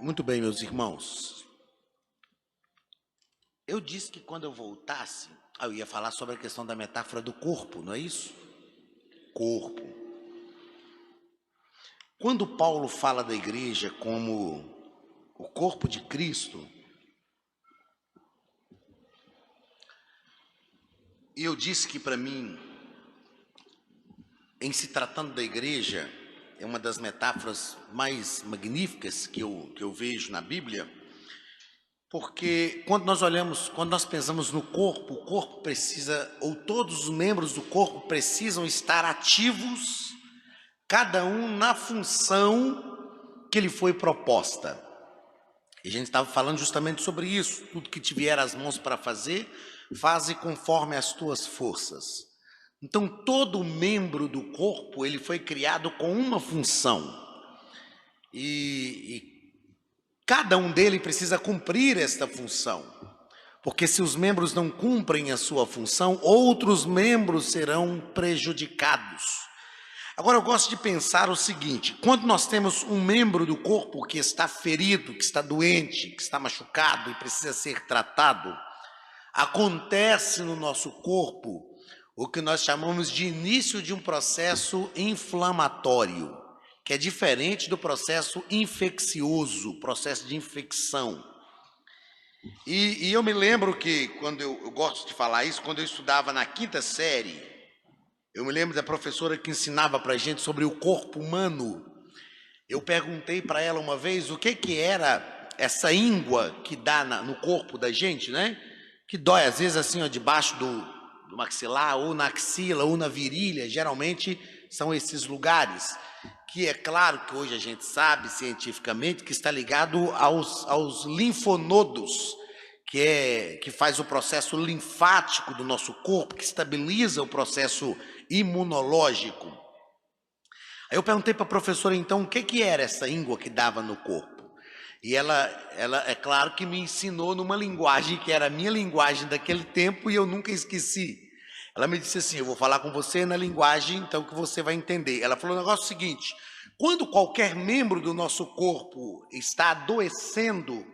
Muito bem, meus irmãos. Eu disse que quando eu voltasse, eu ia falar sobre a questão da metáfora do corpo, não é isso? Corpo. Quando Paulo fala da igreja como o corpo de Cristo, e eu disse que para mim, em se tratando da igreja, é uma das metáforas mais magníficas que eu vejo na Bíblia, porque quando nós pensamos no corpo, o corpo precisa, ou todos os membros do corpo precisam estar ativos, cada um na função que lhe foi proposta. E a gente estava falando justamente sobre isso. Tudo que te vier às mãos para fazer, faze conforme as tuas forças. Então, todo membro do corpo, ele foi criado com uma função. E cada um dele precisa cumprir esta função. Porque se os membros não cumprem a sua função, outros membros serão prejudicados. Agora, eu gosto de pensar o seguinte: quando nós temos um membro do corpo que está ferido, que está doente, que está machucado e precisa ser tratado, acontece no nosso corpo o que nós chamamos de início de um processo inflamatório, que é diferente do processo infeccioso, processo de infecção. E eu me lembro que, quando eu gosto de falar isso, quando eu estudava na 5ª série, eu me lembro da professora que ensinava para a gente sobre o corpo humano. Eu perguntei para ela uma vez o que era essa íngua que dá no corpo da gente, né? Que dói às vezes assim, ó, debaixo do maxilar, ou na axila, ou na virilha. Geralmente são esses lugares, que é claro que hoje a gente sabe cientificamente que está ligado aos linfonodos, que faz o processo linfático do nosso corpo, que estabiliza o processo imunológico. Aí eu perguntei para a professora, então, o que era essa íngua que dava no corpo? E ela, é claro que me ensinou numa linguagem que era a minha linguagem daquele tempo e eu nunca esqueci. Ela me disse assim: eu vou falar com você na linguagem, então, que você vai entender. Ela falou o negócio seguinte: quando qualquer membro do nosso corpo está adoecendo,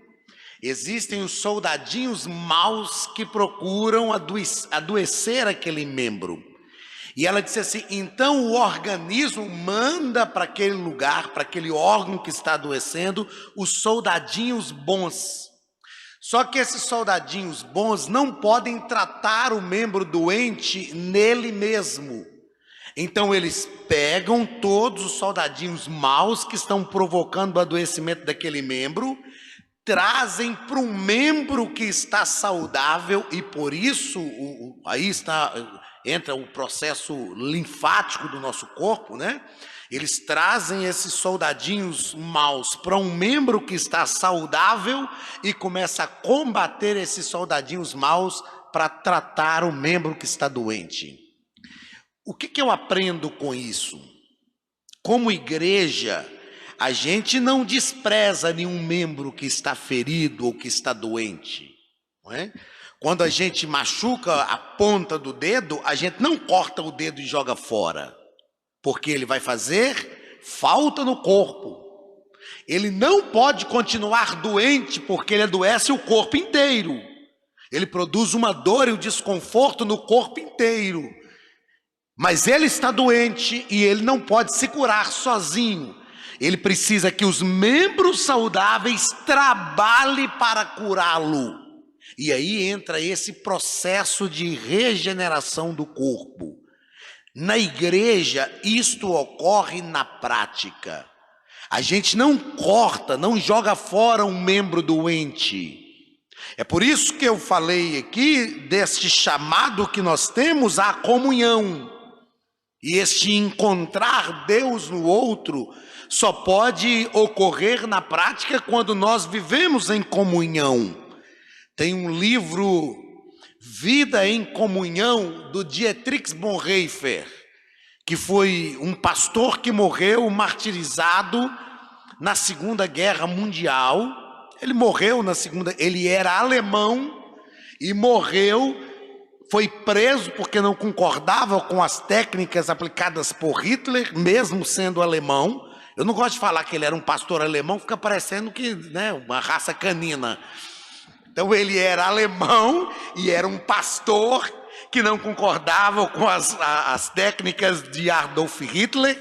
existem os soldadinhos maus que procuram adoecer aquele membro. E ela disse assim: então o organismo manda para aquele lugar, para aquele órgão que está adoecendo, os soldadinhos bons. Só que esses soldadinhos bons não podem tratar o membro doente nele mesmo. Então eles pegam todos os soldadinhos maus que estão provocando o adoecimento daquele membro, trazem para um membro que está saudável, e por isso entra o processo linfático do nosso corpo, né? Eles trazem esses soldadinhos maus para um membro que está saudável e começa a combater esses soldadinhos maus para tratar o membro que está doente. O que eu aprendo com isso? Como igreja, a gente não despreza nenhum membro que está ferido ou que está doente, não é? Quando a gente machuca a ponta do dedo, a gente não corta o dedo e joga fora, porque ele vai fazer falta no corpo. Ele não pode continuar doente, porque ele adoece o corpo inteiro. Ele produz uma dor e um desconforto no corpo inteiro. Mas ele está doente e ele não pode se curar sozinho. Ele precisa que os membros saudáveis trabalhem para curá-lo. E aí entra esse processo de regeneração do corpo. Na igreja, isto ocorre na prática. A gente não corta, não joga fora um membro doente. É por isso que eu falei aqui deste chamado que nós temos à comunhão. E este encontrar Deus no outro só pode ocorrer na prática quando nós vivemos em comunhão. Tem um livro, Vida em Comunhão, do Dietrich Bonhoeffer, que foi um pastor que morreu martirizado na Segunda Guerra Mundial. Ele morreu na Segunda, ele era alemão e morreu, foi preso porque não concordava com as técnicas aplicadas por Hitler, mesmo sendo alemão. Eu não gosto de falar que ele era um pastor alemão, fica parecendo que, né, uma raça canina. Então ele era alemão e era um pastor que não concordava com as técnicas de Adolf Hitler,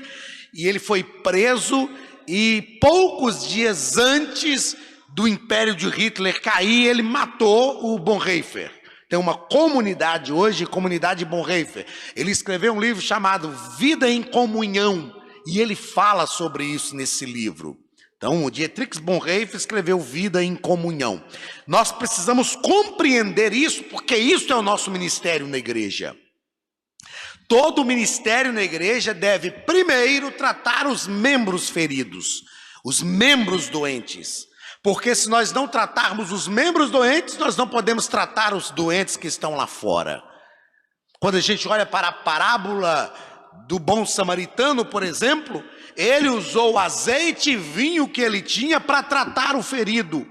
e ele foi preso, e poucos dias antes do império de Hitler cair, ele matou o Bonhoeffer. Tem uma comunidade hoje, comunidade Bonhoeffer. Ele escreveu um livro chamado Vida em Comunhão, e ele fala sobre isso nesse livro. Então, o Dietrich Bonhoeffer escreveu Vida em Comunhão. Nós precisamos compreender isso, porque isso é o nosso ministério na igreja. Todo ministério na igreja deve primeiro tratar os membros feridos, os membros doentes. Porque se nós não tratarmos os membros doentes, nós não podemos tratar os doentes que estão lá fora. Quando a gente olha para a parábola do bom samaritano, por exemplo, ele usou o azeite e vinho que ele tinha para tratar o ferido.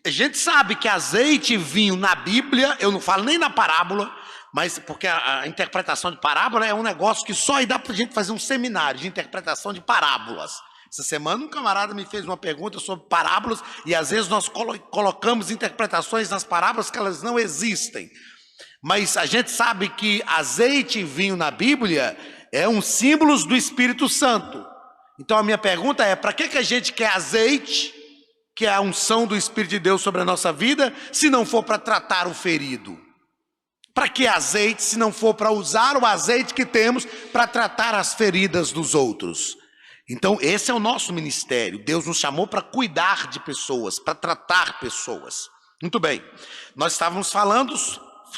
A gente sabe que azeite e vinho na Bíblia, eu não falo nem na parábola, mas porque a interpretação de parábola é um negócio que só aí dá para a gente fazer um seminário de interpretação de parábolas. Essa semana um camarada me fez uma pergunta sobre parábolas, e às vezes nós colocamos interpretações nas parábolas que elas não existem. Mas a gente sabe que azeite e vinho na Bíblia é um símbolo do Espírito Santo. Então a minha pergunta é, para que a gente quer azeite, que é a unção do Espírito de Deus sobre a nossa vida, se não for para tratar o ferido? Para que azeite, se não for para usar o azeite que temos para tratar as feridas dos outros? Então esse é o nosso ministério. Deus nos chamou para cuidar de pessoas, para tratar pessoas. Muito bem, nós estávamos falando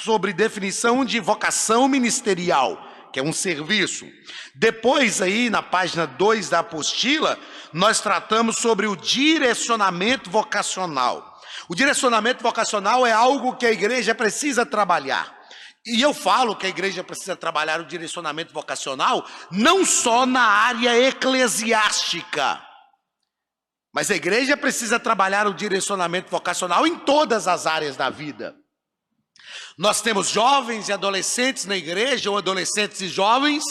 sobre definição de vocação ministerial, que é um serviço. Depois aí, na página 2 da apostila, nós tratamos sobre o direcionamento vocacional. O direcionamento vocacional é algo que a igreja precisa trabalhar. E eu falo que a igreja precisa trabalhar o direcionamento vocacional não só na área eclesiástica, mas a igreja precisa trabalhar o direcionamento vocacional em todas as áreas da vida. Nós temos jovens e adolescentes na igreja, ou adolescentes e jovens,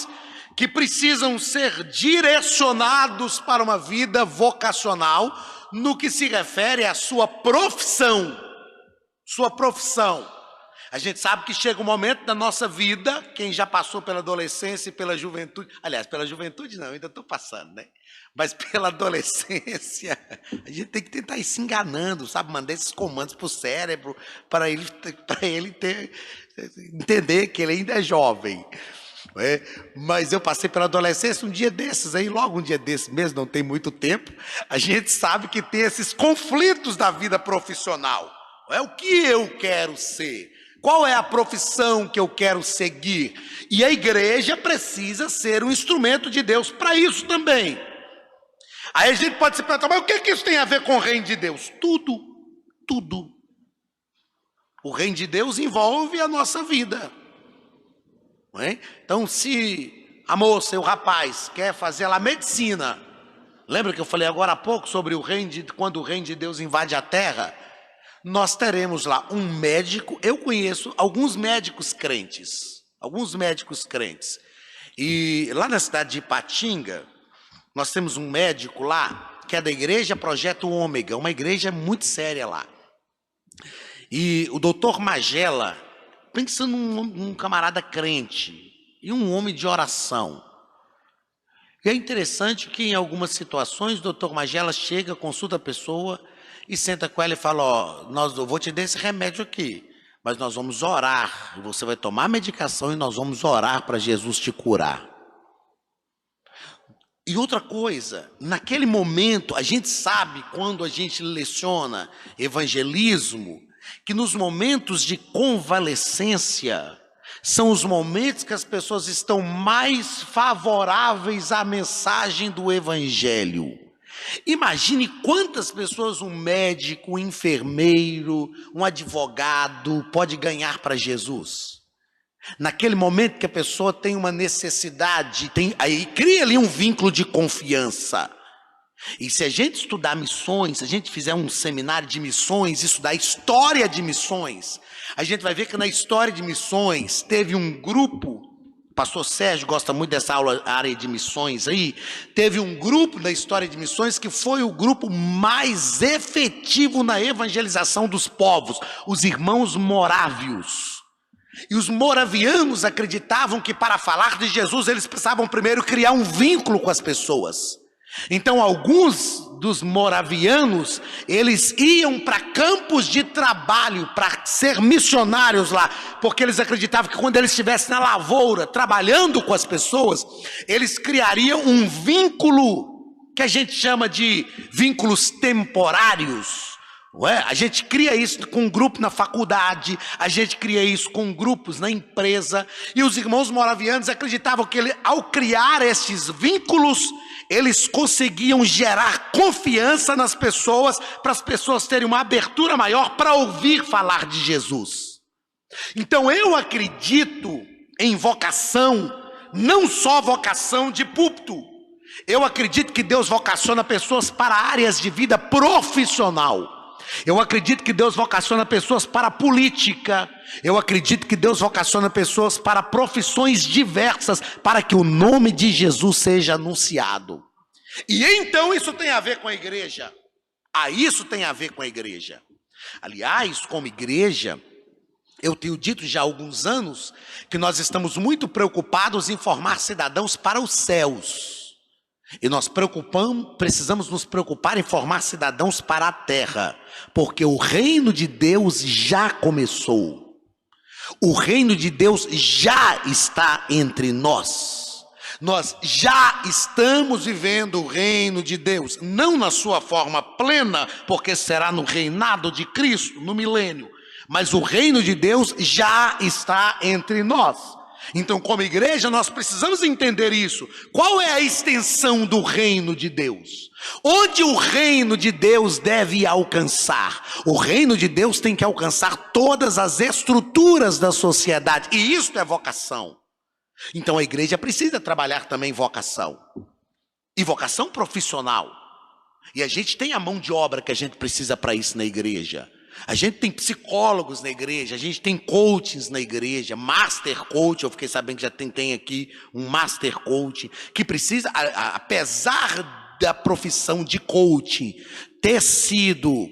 que precisam ser direcionados para uma vida vocacional no que se refere à sua profissão. Sua profissão. A gente sabe que chega um momento da nossa vida, quem já passou pela adolescência e pela juventude, aliás, pela juventude não, ainda estou passando, né? Mas pela adolescência, a gente tem que tentar ir se enganando, sabe? Mandar esses comandos para o cérebro, para ele entender que ele ainda é jovem. Mas eu passei pela adolescência um dia desses, aí logo um dia desses mesmo, não tem muito tempo, a gente sabe que tem esses conflitos da vida profissional. O que eu quero ser? Qual é a profissão que eu quero seguir? E a igreja precisa ser um instrumento de Deus para isso também. Aí a gente pode se perguntar, mas o que isso tem a ver com o reino de Deus? Tudo, tudo. O reino de Deus envolve a nossa vida. Não é? Então, se a moça e o rapaz quer fazer lá medicina, lembra que eu falei agora há pouco sobre quando o reino de Deus invade a terra? Nós teremos lá um médico. Eu conheço alguns médicos crentes, e lá na cidade de Ipatinga, nós temos um médico lá, que é da igreja Projeto Ômega, uma igreja muito séria lá. E o doutor Magela, pensa num camarada crente, e um homem de oração. E é interessante que em algumas situações o doutor Magela chega, consulta a pessoa, e senta com ela e fala, eu vou te dar esse remédio aqui, mas nós vamos orar, você vai tomar a medicação e nós vamos orar para Jesus te curar. E outra coisa, naquele momento, a gente sabe quando a gente leciona evangelismo, que nos momentos de convalescência, são os momentos que as pessoas estão mais favoráveis à mensagem do evangelho. Imagine quantas pessoas um médico, um enfermeiro, um advogado pode ganhar para Jesus. Naquele momento que a pessoa tem uma necessidade, aí cria ali um vínculo de confiança. E se a gente estudar missões, se a gente fizer um seminário de missões, estudar a história de missões, a gente vai ver que na história de missões teve um grupo pastor Sérgio gosta muito dessa área de missões aí. Teve um grupo da história de missões que foi o grupo mais efetivo na evangelização dos povos, os irmãos morávios. E os moravianos acreditavam que para falar de Jesus eles precisavam primeiro criar um vínculo com as pessoas. Então alguns dos moravianos, eles iam para campos de trabalho para ser missionários lá, porque eles acreditavam que quando eles estivessem na lavoura, trabalhando com as pessoas, eles criariam um vínculo que a gente chama de vínculos temporários. A gente cria isso com um grupo na faculdade, a gente cria isso com grupos na empresa, e os irmãos moravianos acreditavam que ao criar esses vínculos, eles conseguiam gerar confiança nas pessoas, para as pessoas terem uma abertura maior para ouvir falar de Jesus. Então eu acredito em vocação, não só vocação de púlpito. Eu acredito que Deus vocaciona pessoas para áreas de vida profissional. Eu acredito que Deus vocaciona pessoas para a política. Eu acredito que Deus vocaciona pessoas para profissões diversas, para que o nome de Jesus seja anunciado. E então isso tem a ver com a igreja. Isso tem a ver com a igreja. Aliás, como igreja, eu tenho dito já há alguns anos que nós estamos muito preocupados em formar cidadãos para os céus. E nós precisamos nos preocupar em formar cidadãos para a terra, porque o reino de Deus já começou. O reino de Deus já está entre nós. Nós já estamos vivendo o reino de Deus, não na sua forma plena, porque será no reinado de Cristo, no milênio, mas o reino de Deus já está entre nós. Então, como igreja, nós precisamos entender isso. Qual é a extensão do reino de Deus? Onde o reino de Deus deve alcançar? O reino de Deus tem que alcançar todas as estruturas da sociedade, e isso é vocação. Então a igreja precisa trabalhar também vocação, e vocação profissional. E a gente tem a mão de obra que a gente precisa para isso na igreja. A gente tem psicólogos na igreja, a gente tem coaches na igreja, master coach, eu fiquei sabendo que já tem aqui um master coach, que precisa, apesar da profissão de coach ter sido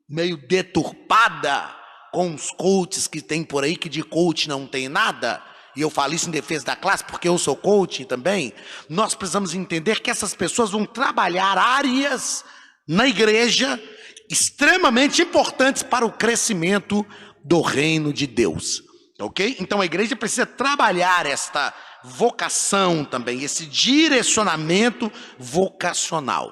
meio deturpada com os coaches que tem por aí, que de coach não tem nada, e eu falo isso em defesa da classe, porque eu sou coach também, nós precisamos entender que essas pessoas vão trabalhar áreas na igreja extremamente importantes para o crescimento do reino de Deus, ok? Então a igreja precisa trabalhar esta vocação também, esse direcionamento vocacional.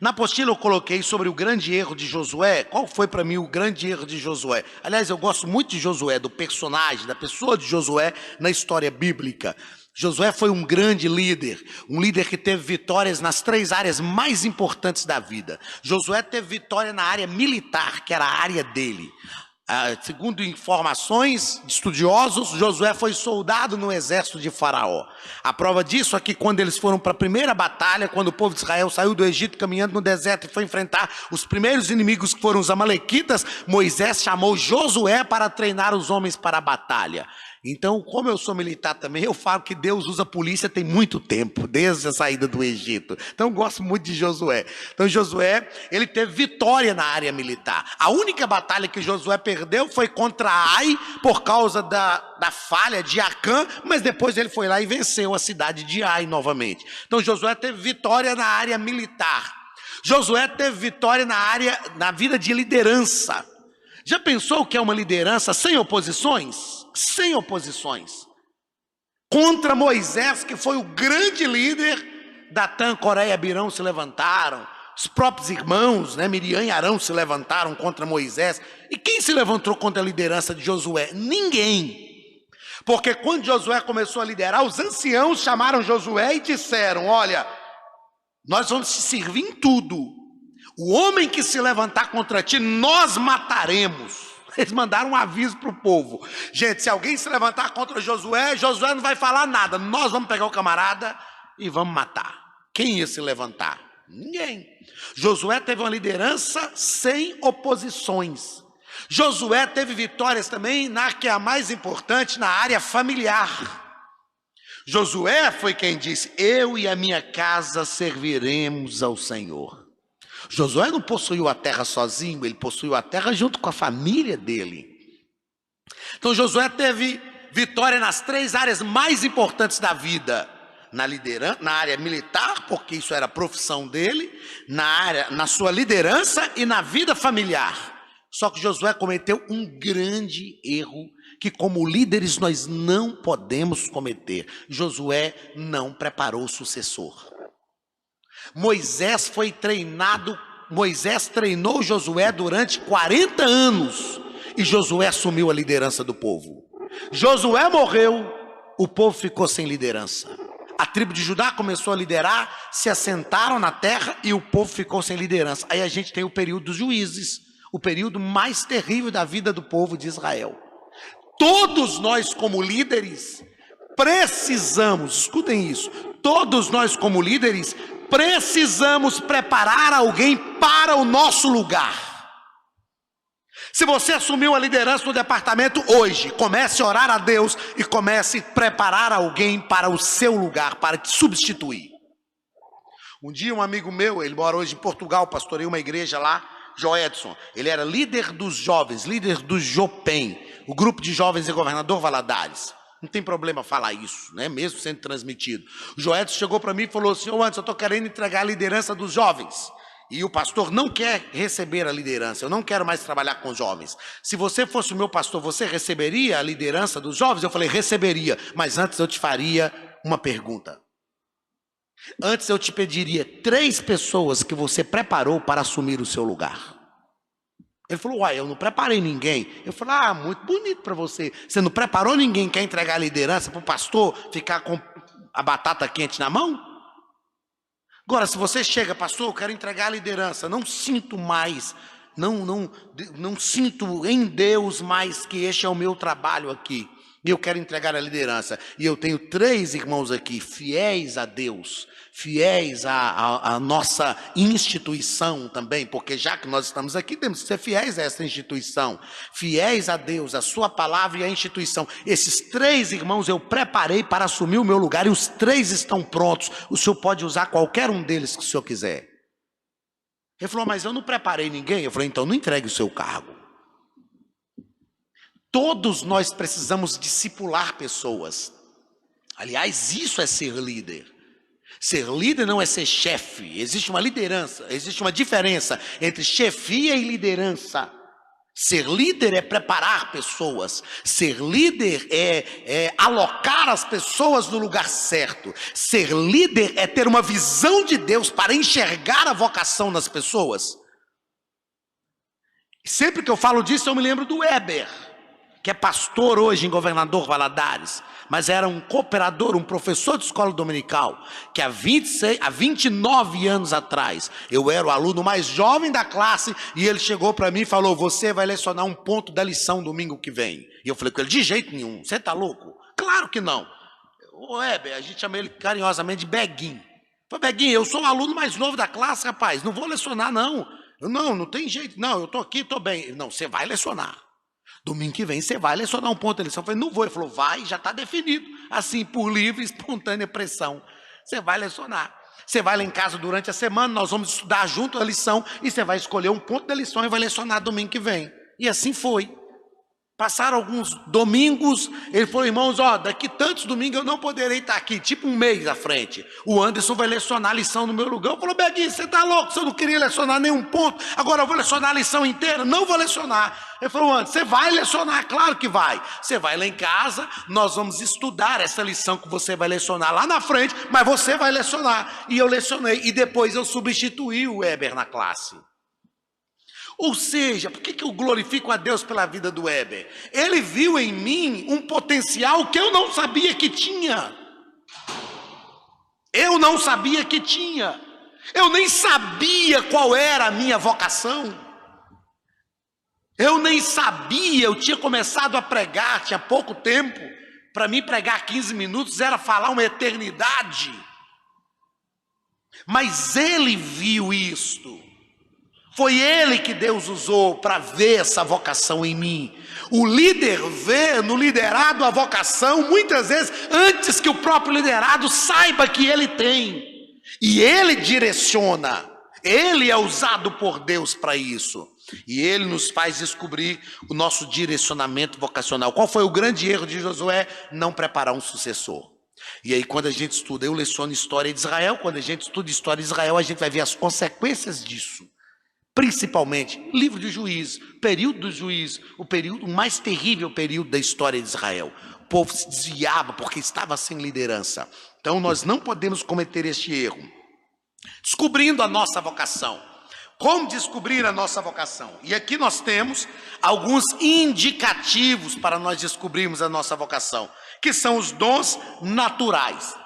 Na apostila eu coloquei sobre o grande erro de Josué. Qual foi para mim o grande erro de Josué? Aliás, eu gosto muito de Josué, do personagem, da pessoa de Josué na história bíblica. Josué foi um grande líder, um líder que teve vitórias nas 3 áreas mais importantes da vida. Josué teve vitória na área militar, que era a área dele. Segundo informações de estudiosos, Josué foi soldado no exército de Faraó. A prova disso é que quando eles foram para a primeira batalha, quando o povo de Israel saiu do Egito caminhando no deserto e foi enfrentar os primeiros inimigos que foram os amalequitas, Moisés chamou Josué para treinar os homens para a batalha. Então, como eu sou militar também, eu falo que Deus usa a polícia tem muito tempo, desde a saída do Egito. Então, eu gosto muito de Josué. Então, Josué, ele teve vitória na área militar. A única batalha que Josué perdeu foi contra Ai, por causa da falha de Acã, mas depois ele foi lá e venceu a cidade de Ai novamente. Então, Josué teve vitória na área militar. Josué teve vitória na vida de liderança. Já pensou o que é uma liderança sem oposições? Sem oposições. Contra Moisés, que foi o grande líder, Datã, Coré e Abirão se levantaram. Os próprios irmãos, Miriam e Arão se levantaram contra Moisés. E quem se levantou contra a liderança de Josué? Ninguém. Porque quando Josué começou a liderar, os anciãos chamaram Josué e disseram: olha, nós vamos te servir em tudo. O homem que se levantar contra ti, nós mataremos. Eles mandaram um aviso para o povo: gente, se alguém se levantar contra Josué, Josué não vai falar nada, nós vamos pegar o camarada e vamos matar. Quem ia se levantar? Ninguém. Josué teve uma liderança sem oposições. Josué teve vitórias também na que é a mais importante, na área familiar. Josué foi quem disse: eu e a minha casa serviremos ao Senhor. Josué não possuiu a terra sozinho, ele possuiu a terra junto com a família dele. Então Josué teve vitória nas 3 áreas mais importantes da vida: na liderança, na área militar, porque isso era a profissão dele, na sua liderança e na vida familiar. Só que Josué cometeu um grande erro que, como líderes, nós não podemos cometer. Josué não preparou o sucessor. Moisés treinou Josué durante 40 anos e Josué assumiu a liderança do povo. Josué morreu, o povo ficou sem liderança. A tribo de Judá começou a liderar, se assentaram na terra e o povo ficou sem liderança. Aí a gente tem o período dos juízes, o período mais terrível da vida do povo de Israel. Todos nós como líderes precisamos, escutem isso, todos nós como líderes precisamos preparar alguém para o nosso lugar. Se você assumiu a liderança no departamento hoje, comece a orar a Deus e comece a preparar alguém para o seu lugar, para te substituir. Um dia um amigo meu, ele mora hoje em Portugal, pastorei uma igreja lá, Joedson, ele era líder dos jovens, líder do Jopem, o grupo de jovens em Governador Valadares. Não tem problema falar isso, né? Mesmo sendo transmitido. O Joedson chegou para mim e falou assim: Anderson, eu estou querendo entregar a liderança dos jovens. E o pastor não quer receber a liderança, eu não quero mais trabalhar com jovens. Se você fosse o meu pastor, você receberia a liderança dos jovens? Eu falei: receberia, mas antes eu te faria uma pergunta. Antes eu te pediria 3 pessoas que você preparou para assumir o seu lugar. Ele falou: uai, eu não preparei ninguém. Eu falei: muito bonito para você. Você não preparou ninguém, quer entregar a liderança para o pastor ficar com a batata quente na mão? Agora, se você chega: pastor, eu quero entregar a liderança, não sinto mais, não sinto em Deus mais que este é o meu trabalho aqui. E eu quero entregar a liderança. E eu tenho 3 irmãos aqui, fiéis a Deus, fiéis à nossa instituição também, porque já que nós estamos aqui, temos que ser fiéis a essa instituição, fiéis a Deus, a sua palavra e a instituição. Esses 3 irmãos eu preparei para assumir o meu lugar e os 3 estão prontos. O senhor pode usar qualquer um deles que o senhor quiser. Ele falou: mas eu não preparei ninguém. Eu falei: então não entregue o seu cargo. Todos nós precisamos discipular pessoas. Aliás, isso é ser líder. Ser líder não é ser chefe. Existe uma liderança, existe uma diferença entre chefia e liderança. Ser líder é preparar pessoas. Ser líder é alocar as pessoas no lugar certo. Ser líder é ter uma visão de Deus para enxergar a vocação nas pessoas. Sempre que eu falo disso, eu me lembro do Weber, que é pastor hoje em Governador Valadares, mas era um cooperador, um professor de escola dominical, que há 29 anos atrás, eu era o aluno mais jovem da classe, e ele chegou para mim e falou: você vai lecionar um ponto da lição domingo que vem. E eu falei com ele: de jeito nenhum, você está louco? Claro que não. O Weber, a gente chama ele carinhosamente de Beguinho. Eu falei: Beguinho, eu sou o aluno mais novo da classe, rapaz, não vou lecionar não. Não tem jeito, não, eu estou aqui, estou bem. Não, você vai lecionar. Domingo que vem você vai lecionar um ponto da lição. Eu falei: não vou. Ele falou: vai, já está definido. Assim, por livre e espontânea pressão. Você vai lecionar. Você vai lá em casa durante a semana, nós vamos estudar junto a lição, e você vai escolher um ponto da lição e vai lecionar domingo que vem. E assim foi. Passaram alguns domingos, ele falou: irmãos, daqui tantos domingos eu não poderei estar aqui, tipo um mês à frente. O Anderson vai lecionar a lição no meu lugar. Eu falei: Beguinho, você está louco? Você não queria lecionar nenhum ponto, agora eu vou lecionar a lição inteira? Não vou lecionar. Ele falou: Anderson, você vai lecionar? Claro que vai. Você vai lá em casa, nós vamos estudar essa lição que você vai lecionar lá na frente, mas você vai lecionar. E eu lecionei, e depois eu substituí o Weber na classe. Ou seja, por que eu glorifico a Deus pela vida do Weber? Ele viu em mim um potencial que eu não sabia que tinha. Eu não sabia que tinha. Eu nem sabia qual era a minha vocação. Eu nem sabia, eu tinha começado a pregar, tinha pouco tempo. Para mim pregar 15 minutos era falar uma eternidade. Mas ele viu isto. Foi ele que Deus usou para ver essa vocação em mim. O líder vê no liderado a vocação, muitas vezes, antes que o próprio liderado saiba que ele tem. E ele direciona. Ele é usado por Deus para isso. E ele nos faz descobrir o nosso direcionamento vocacional. Qual foi o grande erro de Josué? Não preparar um sucessor. E aí quando a gente estuda, eu leciono história de Israel, quando a gente estuda história de Israel, a gente vai ver as consequências disso. Principalmente, livro de Juízes, período do Juízes, o mais terrível período da história de Israel. O povo se desviava porque estava sem liderança. Então nós não podemos cometer este erro. Descobrindo a nossa vocação. Como descobrir a nossa vocação? E aqui nós temos alguns indicativos para nós descobrirmos a nossa vocação, que são os dons naturais.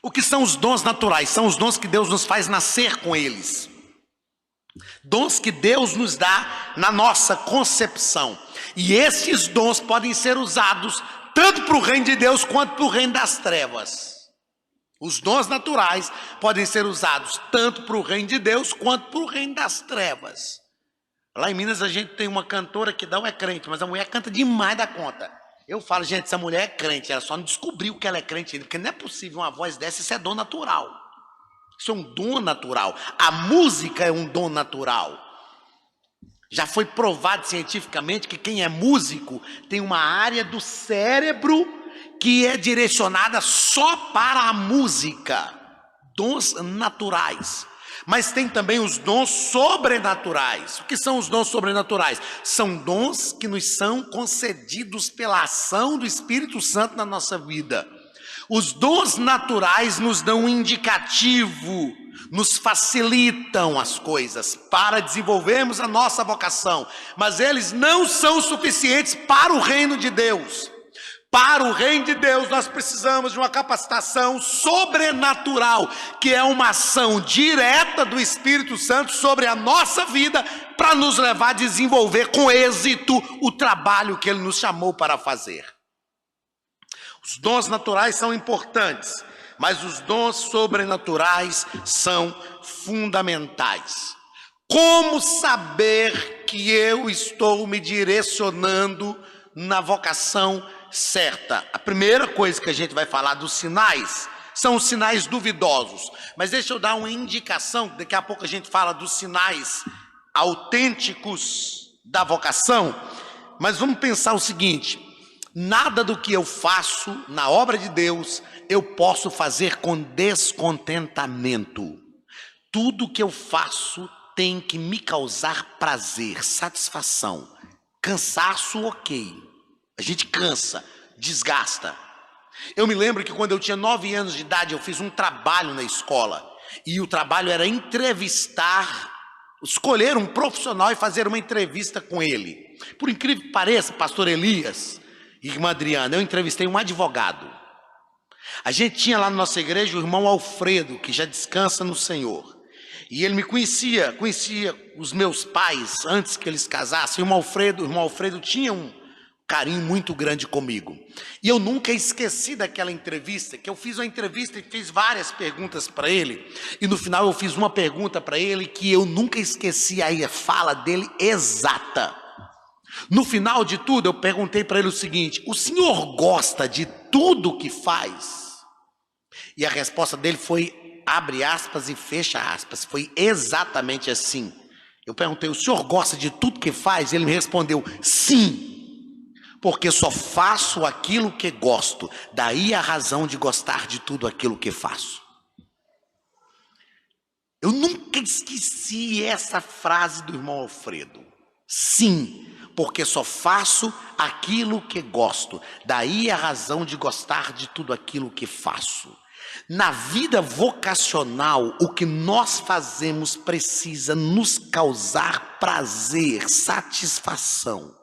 O que são os dons naturais? São os dons que Deus nos faz nascer com eles. Dons que Deus nos dá na nossa concepção. E esses dons podem ser usados tanto para o reino de Deus quanto para o reino das trevas. Os dons naturais podem ser usados tanto para o reino de Deus quanto para o reino das trevas. Lá em Minas a gente tem uma cantora que não é crente, mas a mulher canta demais da conta. Eu falo, gente, essa mulher é crente, ela só não descobriu que ela é crente ainda, porque não é possível uma voz dessa, isso é dom natural. Isso é um dom natural. A música é um dom natural. Já foi provado cientificamente que quem é músico tem uma área do cérebro que é direcionada só para a música. Dons naturais. Mas tem também os dons sobrenaturais. O que são os dons sobrenaturais? São dons que nos são concedidos pela ação do Espírito Santo na nossa vida. Os dons naturais nos dão um indicativo, nos facilitam as coisas para desenvolvermos a nossa vocação, mas eles não são suficientes para o reino de Deus. Para o reino de Deus nós precisamos de uma capacitação sobrenatural, que é uma ação direta do Espírito Santo sobre a nossa vida, para nos levar a desenvolver com êxito o trabalho que Ele nos chamou para fazer. Os dons naturais são importantes, mas os dons sobrenaturais são fundamentais. Como saber que eu estou me direcionando na vocação certa? A primeira coisa que a gente vai falar dos sinais são os sinais duvidosos. Mas deixa eu dar uma indicação, daqui a pouco a gente fala dos sinais autênticos da vocação. Mas vamos pensar o seguinte: nada do que eu faço na obra de Deus eu posso fazer com descontentamento. Tudo que eu faço tem que me causar prazer, satisfação. Cansaço, ok. A gente cansa, desgasta. Eu me lembro que quando eu tinha 9 anos de idade, eu fiz um trabalho na escola. E o trabalho era escolher um profissional e fazer uma entrevista com ele. Por incrível que pareça, pastor Elias e irmã Adriana, eu entrevistei um advogado. A gente tinha lá na nossa igreja o irmão Alfredo, que já descansa no Senhor. E ele me conhecia os meus pais antes que eles casassem. O irmão Alfredo tinha um carinho muito grande comigo. E eu nunca esqueci daquela entrevista, que eu fiz uma entrevista e fiz várias perguntas para ele. E no final eu fiz uma pergunta para ele que eu nunca esqueci a fala dele exata. No final de tudo eu perguntei para ele o seguinte: o senhor gosta de tudo que faz? E a resposta dele foi abre aspas e fecha aspas. Foi exatamente assim. Eu perguntei: o senhor gosta de tudo que faz? Ele me respondeu: sim. Porque só faço aquilo que gosto. Daí a razão de gostar de tudo aquilo que faço. Eu nunca esqueci essa frase do irmão Alfredo. Sim, porque só faço aquilo que gosto. Daí a razão de gostar de tudo aquilo que faço. Na vida vocacional, o que nós fazemos precisa nos causar prazer, satisfação.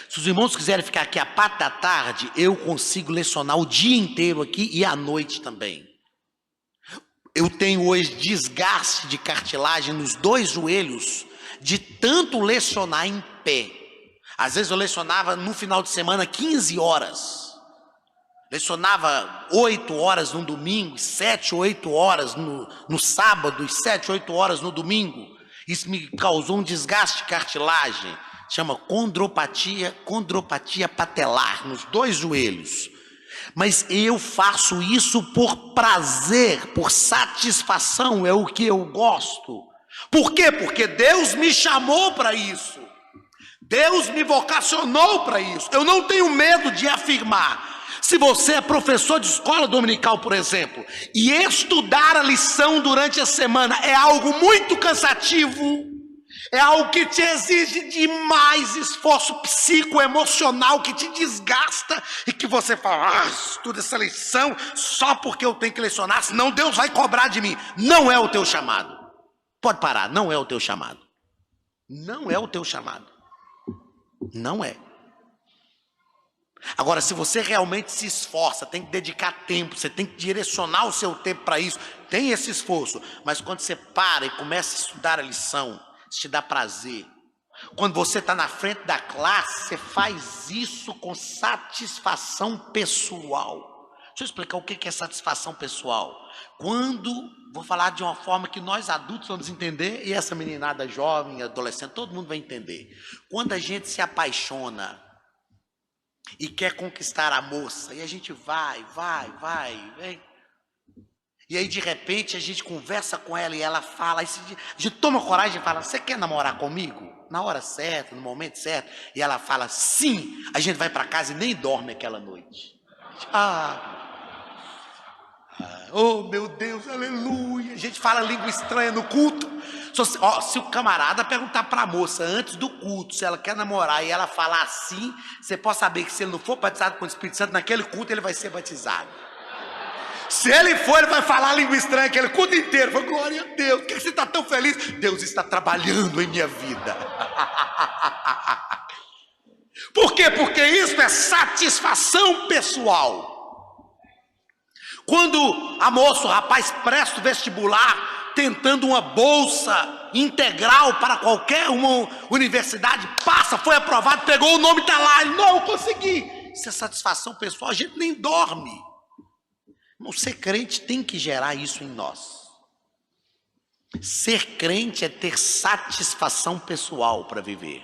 Se os irmãos quiserem ficar aqui a parte da tarde, eu consigo lecionar o dia inteiro aqui e à noite também. Eu tenho hoje desgaste de cartilagem nos 2 joelhos, de tanto lecionar em pé. Às vezes eu lecionava no final de semana 15 horas. Lecionava 8 horas no domingo, 7, 8 horas no sábado, e 7, 8 horas no domingo. Isso me causou um desgaste de cartilagem. Chama condropatia patelar, nos 2 joelhos. Mas eu faço isso por prazer, por satisfação, é o que eu gosto. Por quê? Porque Deus me chamou para isso. Deus me vocacionou para isso. Eu não tenho medo de afirmar. Se você é professor de escola dominical, por exemplo, e estudar a lição durante a semana é algo muito cansativo, é algo que te exige demais esforço psicoemocional, que te desgasta e que você fala, estuda essa lição só porque eu tenho que lecionar, senão Deus vai cobrar de mim. Não é o teu chamado. Pode parar, não é o teu chamado. Não é o teu chamado. Não é. Agora, se você realmente se esforça, tem que dedicar tempo, você tem que direcionar o seu tempo para isso, tem esse esforço. Mas quando você para e começa a estudar a lição, isso te dá prazer. Quando você está na frente da classe, você faz isso com satisfação pessoal. Deixa eu explicar o que é satisfação pessoal. Vou falar de uma forma que nós adultos vamos entender, e essa meninada jovem, adolescente, todo mundo vai entender. Quando a gente se apaixona e quer conquistar a moça, e a gente vai, vem. E aí de repente a gente conversa com ela e ela fala, a gente toma coragem e fala, você quer namorar comigo? Na hora certa, no momento certo. E ela fala, sim. A gente vai para casa e nem dorme aquela noite. Oh meu Deus, aleluia. A gente fala língua estranha no culto. Se o camarada perguntar para a moça antes do culto se ela quer namorar e ela falar assim, você pode saber que se ele não for batizado com o Espírito Santo, naquele culto ele vai ser batizado. Se ele for, ele vai falar língua estranha aquele culto inteiro. Fala, glória a Deus, por que você está tão feliz? Deus está trabalhando em minha vida. Por quê? Porque isso é satisfação pessoal. Quando a moça, o rapaz presta o vestibular, tentando uma bolsa integral para qualquer uma universidade, passa, foi aprovado, pegou o nome, está lá, ele, não, eu consegui. Isso é satisfação pessoal, a gente nem dorme. Não, ser crente tem que gerar isso em nós. Ser crente é ter satisfação pessoal para viver.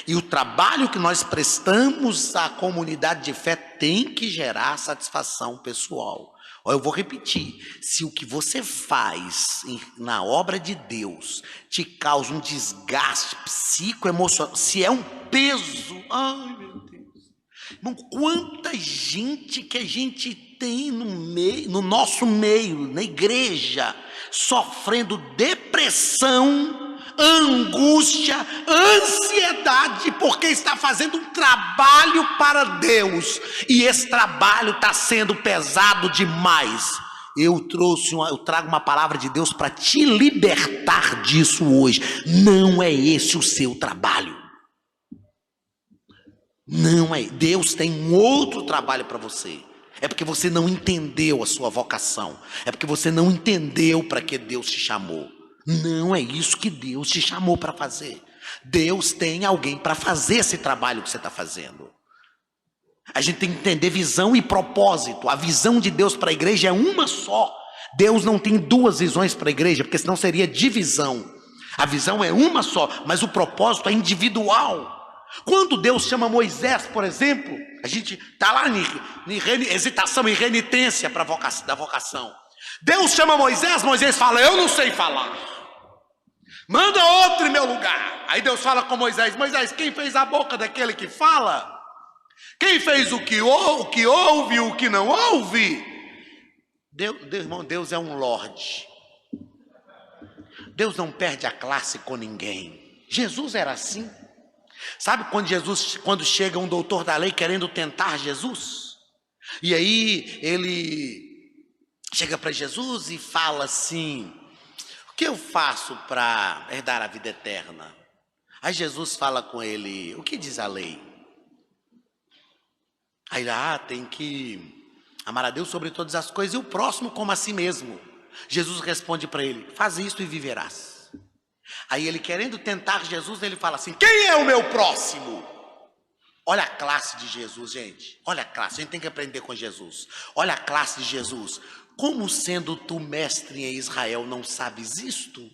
E o trabalho que nós prestamos à comunidade de fé tem que gerar satisfação pessoal. Eu vou repetir, se o que você faz na obra de Deus te causa um desgaste psicoemocional, se é um peso, ai meu Deus, irmão, quanta gente que a gente tem no nosso meio, na igreja, sofrendo depressão, angústia, ansiedade, porque está fazendo um trabalho para Deus, e esse trabalho está sendo pesado demais. Eu trago uma palavra de Deus para te libertar disso hoje. Não é esse o seu trabalho. Não é. Deus tem um outro trabalho para você. É porque você não entendeu a sua vocação. É porque você não entendeu para que Deus te chamou. Não é isso que Deus te chamou para fazer. Deus tem alguém para fazer esse trabalho que você está fazendo. A gente tem que entender visão e propósito. A visão de Deus para a igreja é uma só. Deus não tem duas visões para a igreja, porque senão seria divisão. A visão é uma só, mas o propósito é individual. Quando Deus chama Moisés, por exemplo, a gente está lá em hesitação e renitência da vocação. Deus chama Moisés, Moisés fala, eu não sei falar. Manda outro em meu lugar. Aí Deus fala com Moisés, Moisés, quem fez a boca daquele que fala? Quem fez o que ouve e o que não ouve? Irmão, Deus é um Lorde. Deus não perde a classe com ninguém. Jesus era assim. Sabe quando chega um doutor da lei querendo tentar Jesus? E aí ele chega para Jesus e fala assim, o que eu faço para herdar a vida eterna? Aí Jesus fala com ele, o que diz a lei? Aí ele, tem que amar a Deus sobre todas as coisas e o próximo como a si mesmo. Jesus responde para ele, faz isto e viverás. Aí ele querendo tentar Jesus, ele fala assim, quem é o meu próximo? Olha a classe de Jesus, gente. Olha a classe, a gente tem que aprender com Jesus. Olha a classe de Jesus. Como sendo tu mestre em Israel não sabes isto?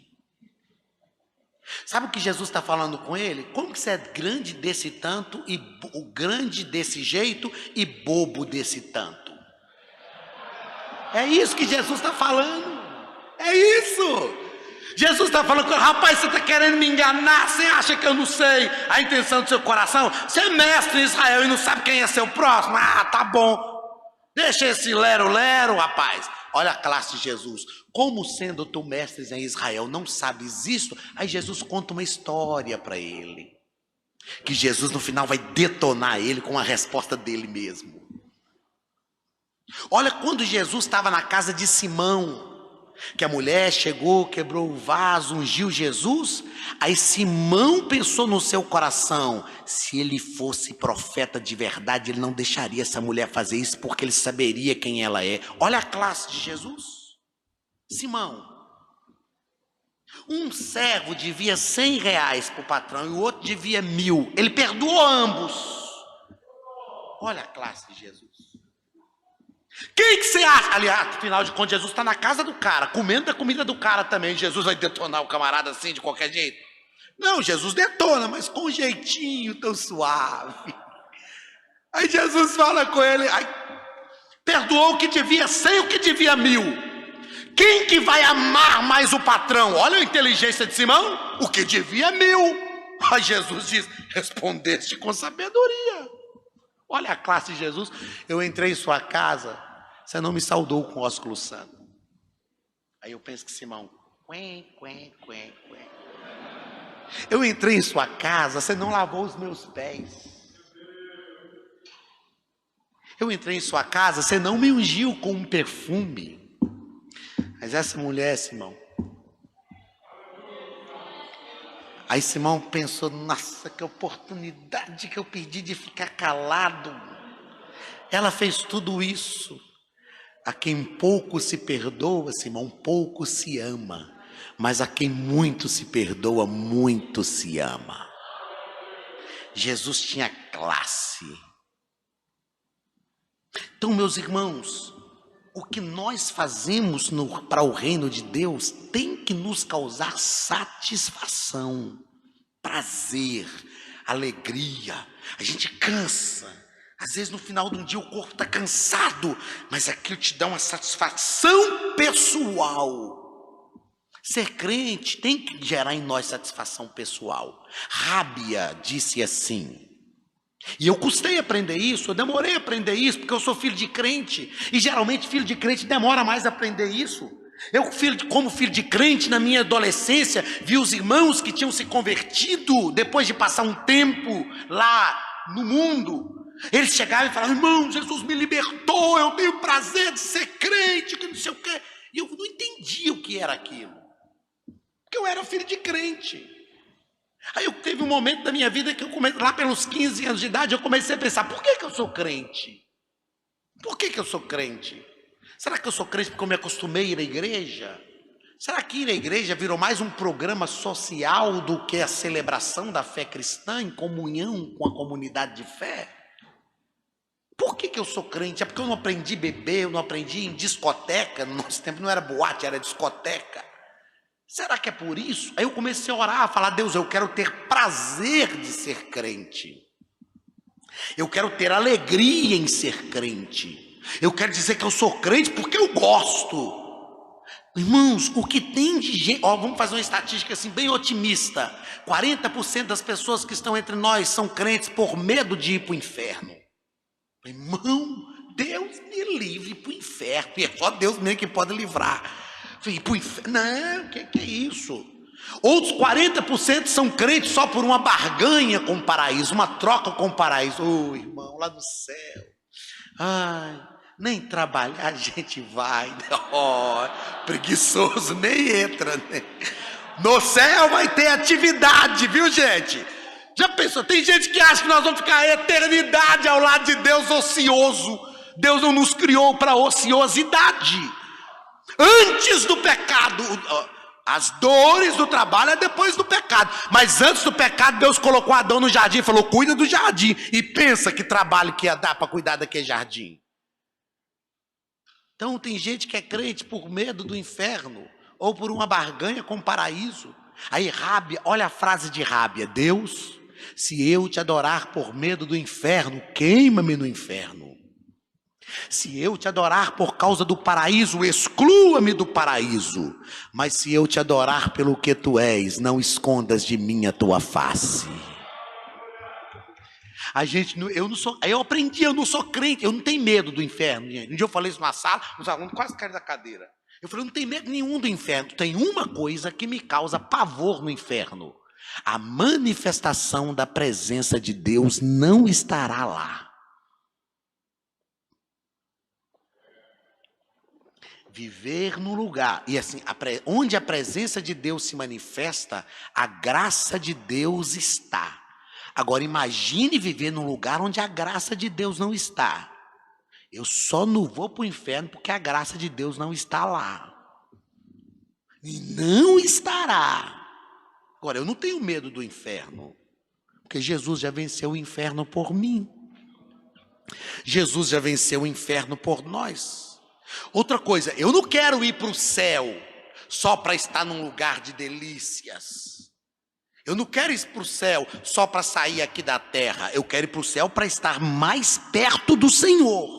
Sabe o que Jesus está falando com ele? Como que você é grande desse tanto, e o grande desse jeito e bobo desse tanto? É isso que Jesus está falando. É isso. Jesus está falando, rapaz, você está querendo me enganar? Você acha que eu não sei a intenção do seu coração? Você é mestre em Israel e não sabe quem é seu próximo? Ah, tá bom. Deixa esse lero-lero, rapaz. Olha a classe de Jesus. Como sendo tu mestres em Israel, não sabes isso? Aí Jesus conta uma história para ele. Que Jesus no final vai detonar ele com a resposta dele mesmo. Olha quando Jesus estava na casa de Simão. Que a mulher chegou, quebrou o vaso, ungiu Jesus. Aí Simão pensou no seu coração: se ele fosse profeta de verdade, ele não deixaria essa mulher fazer isso, porque ele saberia quem ela é. Olha a classe de Jesus. Simão, um servo devia 100 reais para o patrão e o outro devia 1000. Ele perdoou ambos. Olha a classe de Jesus. Quem que você acha? Aliás, afinal de contas, Jesus está na casa do cara, comendo a comida do cara também. Jesus vai detonar o camarada assim, de qualquer jeito? Não, Jesus detona, mas com um jeitinho tão suave. Aí Jesus fala com ele, perdoou o que devia 100 e o que devia 1000. Quem que vai amar mais o patrão? Olha a inteligência de Simão, o que devia 1000. Aí Jesus diz, respondeste com sabedoria. Olha a classe de Jesus. Eu entrei em sua casa, você não me saudou com ósculo santo. Aí eu penso que Simão, eu entrei em sua casa, você não lavou os meus pés. Eu entrei em sua casa, você não me ungiu com um perfume. Mas essa mulher, Simão. Aí Simão pensou, nossa, que oportunidade que eu perdi de ficar calado. Ela fez tudo isso. A quem pouco se perdoa, Simão, pouco se ama. Mas a quem muito se perdoa, muito se ama. Jesus tinha classe. Então, meus irmãos, o que nós fazemos para o reino de Deus tem que nos causar satisfação, prazer, alegria. A gente cansa. Às vezes no final do dia o corpo está cansado, mas aquilo te dá uma satisfação pessoal. Ser crente tem que gerar em nós satisfação pessoal. Rábia disse assim. E eu custei aprender isso, eu demorei a aprender isso, porque eu sou filho de crente. E geralmente filho de crente demora mais a aprender isso. Eu, como filho de crente, na minha adolescência, vi os irmãos que tinham se convertido, depois de passar um tempo lá no mundo. Eles chegavam e falavam, irmão, Jesus me libertou, eu tenho prazer de ser crente, que não sei o quê. E eu não entendia o que era aquilo. Porque eu era filho de crente. Aí eu teve um momento da minha vida que eu comecei, lá pelos 15 anos de idade, eu comecei a pensar, por que eu sou crente? Por que eu sou crente? Será que eu sou crente porque eu me acostumei a ir à igreja? Será que ir à igreja virou mais um programa social do que a celebração da fé cristã em comunhão com a comunidade de fé? Por que eu sou crente? É porque eu não aprendi a beber, eu não aprendi em discoteca, no nosso tempo não era boate, era discoteca. Será que é por isso? Aí eu comecei a orar, a falar, Deus, eu quero ter prazer de ser crente. Eu quero ter alegria em ser crente. Eu quero dizer que eu sou crente porque eu gosto. Irmãos, o que tem de gente... vamos fazer uma estatística assim bem otimista. 40% das pessoas que estão entre nós são crentes por medo de ir para o inferno. Irmão, Deus me livre para o inferno. E é só Deus mesmo que pode livrar. Não, que é isso? Outros 40% são crentes só por uma barganha com o paraíso, uma troca com o paraíso. Irmão, lá do céu. Ai, nem trabalhar a gente vai. Preguiçoso, nem entra. Né? No céu vai ter atividade, viu, gente? Já pensou? Tem gente que acha que nós vamos ficar a eternidade ao lado de Deus ocioso. Deus não nos criou para ociosidade. Antes do pecado, As dores do trabalho é depois do pecado. Mas antes do pecado, Deus colocou Adão no jardim e falou: cuida do jardim. E pensa que trabalho que ia dar para cuidar daquele jardim. Então tem gente que é crente por medo do inferno, ou por uma barganha com o paraíso. Aí Rábia, olha a frase de Rábia: Deus, se eu te adorar por medo do inferno, queima-me no inferno. Se eu te adorar por causa do paraíso, exclua-me do paraíso. Mas se eu te adorar pelo que tu és, não escondas de mim a tua face. Eu aprendi, eu não sou crente, eu não tenho medo do inferno, gente. Um dia eu falei isso na sala, os alunos quase caíram da cadeira. Eu falei: eu não tenho medo nenhum do inferno. Tem uma coisa que me causa pavor no inferno: a manifestação da presença de Deus não estará lá. Viver no lugar, e assim, onde a presença de Deus se manifesta, a graça de Deus está. Agora imagine viver num lugar onde a graça de Deus não está. Eu só não vou para o inferno porque a graça de Deus não está lá. E não estará. Agora, eu não tenho medo do inferno, porque Jesus já venceu o inferno por mim. Jesus já venceu o inferno por nós. Outra coisa, eu não quero ir para o céu só para estar num lugar de delícias. Eu não quero ir para o céu só para sair aqui da terra. Eu quero ir para o céu para estar mais perto do Senhor.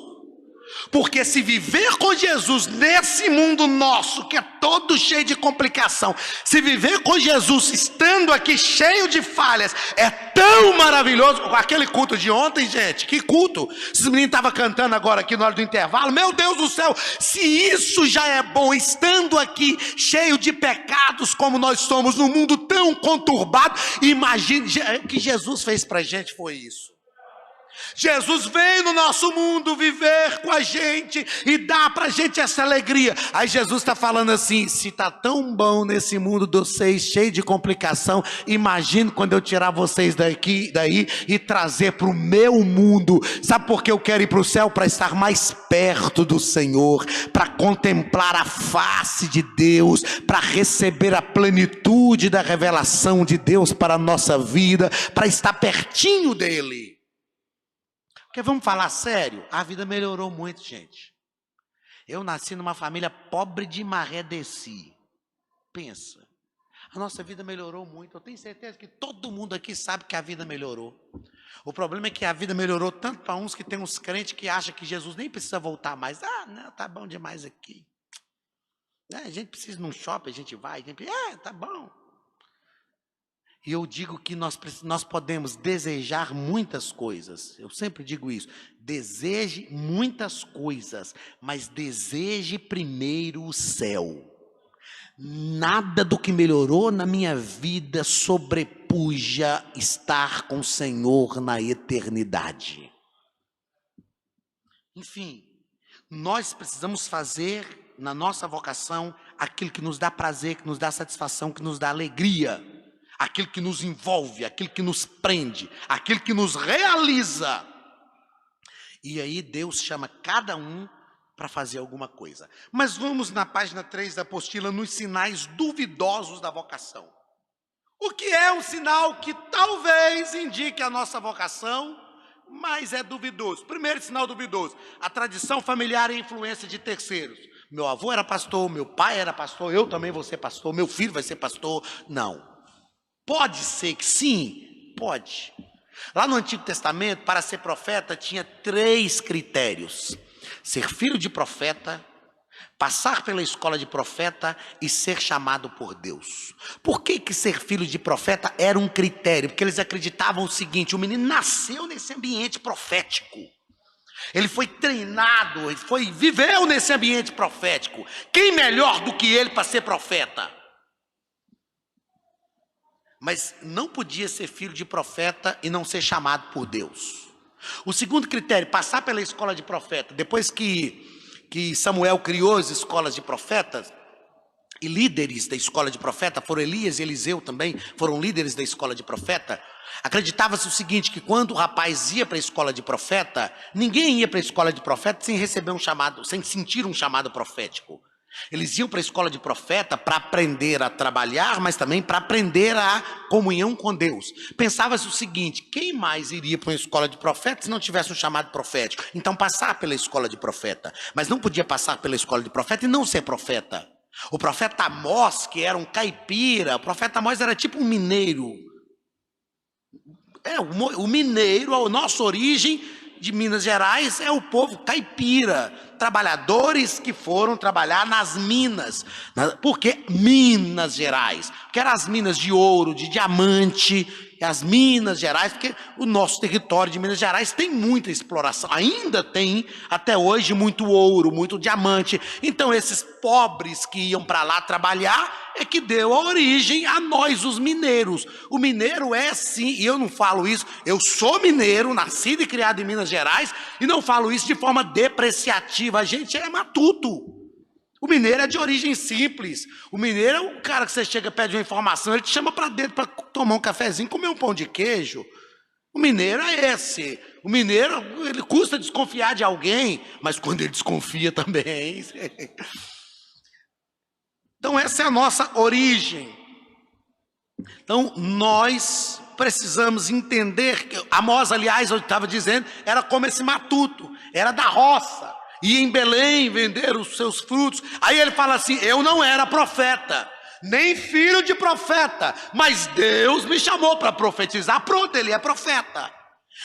Porque se viver com Jesus nesse mundo nosso, que é todo cheio de complicação, se viver com Jesus estando aqui cheio de falhas, é tão maravilhoso. Aquele culto de ontem, gente, que culto! Esses meninos estavam cantando agora aqui na hora do intervalo. Meu Deus do céu, se isso já é bom, estando aqui cheio de pecados como nós somos, num mundo tão conturbado, imagine, o que Jesus fez pra gente foi isso. Jesus veio no nosso mundo viver com a gente e dar pra gente essa alegria. Aí Jesus está falando assim: se está tão bom nesse mundo de vocês, cheio de complicação, imagine quando eu tirar vocês daí e trazer para o meu mundo. Sabe por que eu quero ir para o céu? Para estar mais perto do Senhor, para contemplar a face de Deus, para receber a plenitude da revelação de Deus para a nossa vida, para estar pertinho dele. Porque vamos falar sério, a vida melhorou muito, gente. Eu nasci numa família pobre de maré desci. Pensa, a nossa vida melhorou muito. Eu tenho certeza que todo mundo aqui sabe que a vida melhorou. O problema é que a vida melhorou tanto para uns que tem uns crentes que acham que Jesus nem precisa voltar mais. Ah, não, tá bom demais aqui. A gente precisa ir num shopping, a gente vai. Tá bom. E eu digo que nós podemos desejar muitas coisas. Eu sempre digo isso. Deseje muitas coisas, mas deseje primeiro o céu. Nada do que melhorou na minha vida sobrepuja estar com o Senhor na eternidade. Enfim, nós precisamos fazer na nossa vocação aquilo que nos dá prazer, que nos dá satisfação, que nos dá alegria. Aquilo que nos envolve, aquilo que nos prende, aquilo que nos realiza. E aí Deus chama cada um para fazer alguma coisa. Mas vamos na página 3 da apostila, nos sinais duvidosos da vocação. O que é um sinal que talvez indique a nossa vocação, mas é duvidoso? Primeiro sinal duvidoso: a tradição familiar e a influência de terceiros. Meu avô era pastor, meu pai era pastor, eu também vou ser pastor, meu filho vai ser pastor. Não. Pode ser que sim, pode. Lá no Antigo Testamento, para ser profeta, tinha 3 critérios: ser filho de profeta, passar pela escola de profeta e ser chamado por Deus. Por que ser filho de profeta era um critério? Porque eles acreditavam o seguinte: o menino nasceu nesse ambiente profético. Ele foi treinado, viveu nesse ambiente profético. Quem melhor do que ele para ser profeta? Mas não podia ser filho de profeta e não ser chamado por Deus. O segundo critério: passar pela escola de profeta. Depois que Samuel criou as escolas de profetas, e líderes da escola de profeta, foram Elias e Eliseu também, foram líderes da escola de profeta, acreditava-se o seguinte, que quando o rapaz ia para a escola de profeta, ninguém ia para a escola de profeta sem receber um chamado, sem sentir um chamado profético. Eles iam para a escola de profeta para aprender a trabalhar, mas também para aprender a comunhão com Deus. Pensava-se o seguinte: quem mais iria para uma escola de profeta se não tivesse um chamado profético? Então passar pela escola de profeta. Mas não podia passar pela escola de profeta e não ser profeta. O profeta Amós, que era um caipira, o profeta Amós era tipo um mineiro. O mineiro, a nossa origem de Minas Gerais é o povo caipira, trabalhadores que foram trabalhar nas minas. Por que Minas Gerais? Porque eram as minas de ouro, de diamante, as Minas Gerais, porque o nosso território de Minas Gerais tem muita exploração, ainda tem até hoje muito ouro, muito diamante. Então esses pobres que iam para lá trabalhar é que deu a origem a nós, os mineiros. O mineiro é sim, e eu não falo isso, eu sou mineiro, nascido e criado em Minas Gerais, e não falo isso de forma depreciativa, a gente é matuto. O mineiro é de origem simples. O mineiro é o cara que você chega, pede uma informação, ele te chama para dentro para tomar um cafezinho, comer um pão de queijo. O mineiro é esse. O mineiro, ele custa desconfiar de alguém, mas quando ele desconfia também. Então essa é a nossa origem. Então nós precisamos entender que Amós, aliás, eu estava dizendo, era como esse matuto, era da roça. Ia em Belém vender os seus frutos. Aí ele fala assim: eu não era profeta, nem filho de profeta, mas Deus me chamou para profetizar. Pronto, ele é profeta.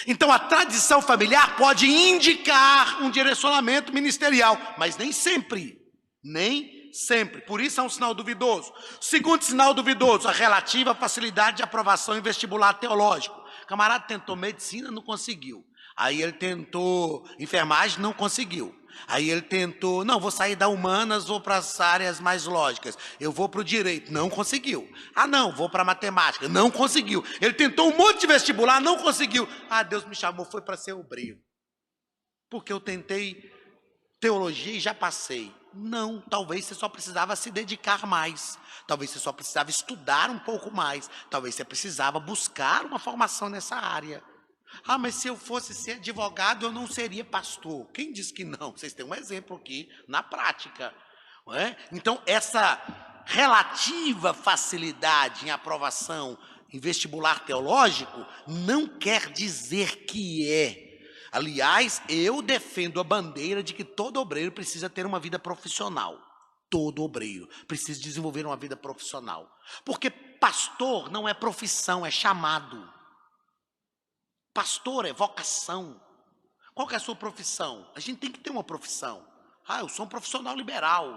Então a tradição familiar pode indicar um direcionamento ministerial, mas nem sempre. Nem sempre. Por isso é um sinal duvidoso. Segundo sinal duvidoso, a relativa facilidade de aprovação em vestibular teológico. O camarada tentou medicina, não conseguiu. Aí ele tentou enfermagem, não conseguiu. Aí ele tentou, não, vou sair da humanas, vou para as áreas mais lógicas. Eu vou para o direito, não conseguiu. Ah, não, vou para a matemática, não conseguiu. Ele tentou um monte de vestibular, não conseguiu. Ah, Deus me chamou, foi para ser obreiro. Porque eu tentei teologia e já passei. Não, talvez você só precisava se dedicar mais. Talvez você só precisava estudar um pouco mais. Talvez você precisava buscar uma formação nessa área. Ah, mas se eu fosse ser advogado, eu não seria pastor. Quem disse que não? Vocês têm um exemplo aqui na prática. Não é? Então, essa relativa facilidade em aprovação em vestibular teológico não quer dizer que é. Aliás, eu defendo a bandeira de que todo obreiro precisa ter uma vida profissional. Todo obreiro precisa desenvolver uma vida profissional. Porque pastor não é profissão, é chamado. Pastor é vocação. Qual que é a sua profissão? A gente tem que ter uma profissão. Ah, eu sou um profissional liberal,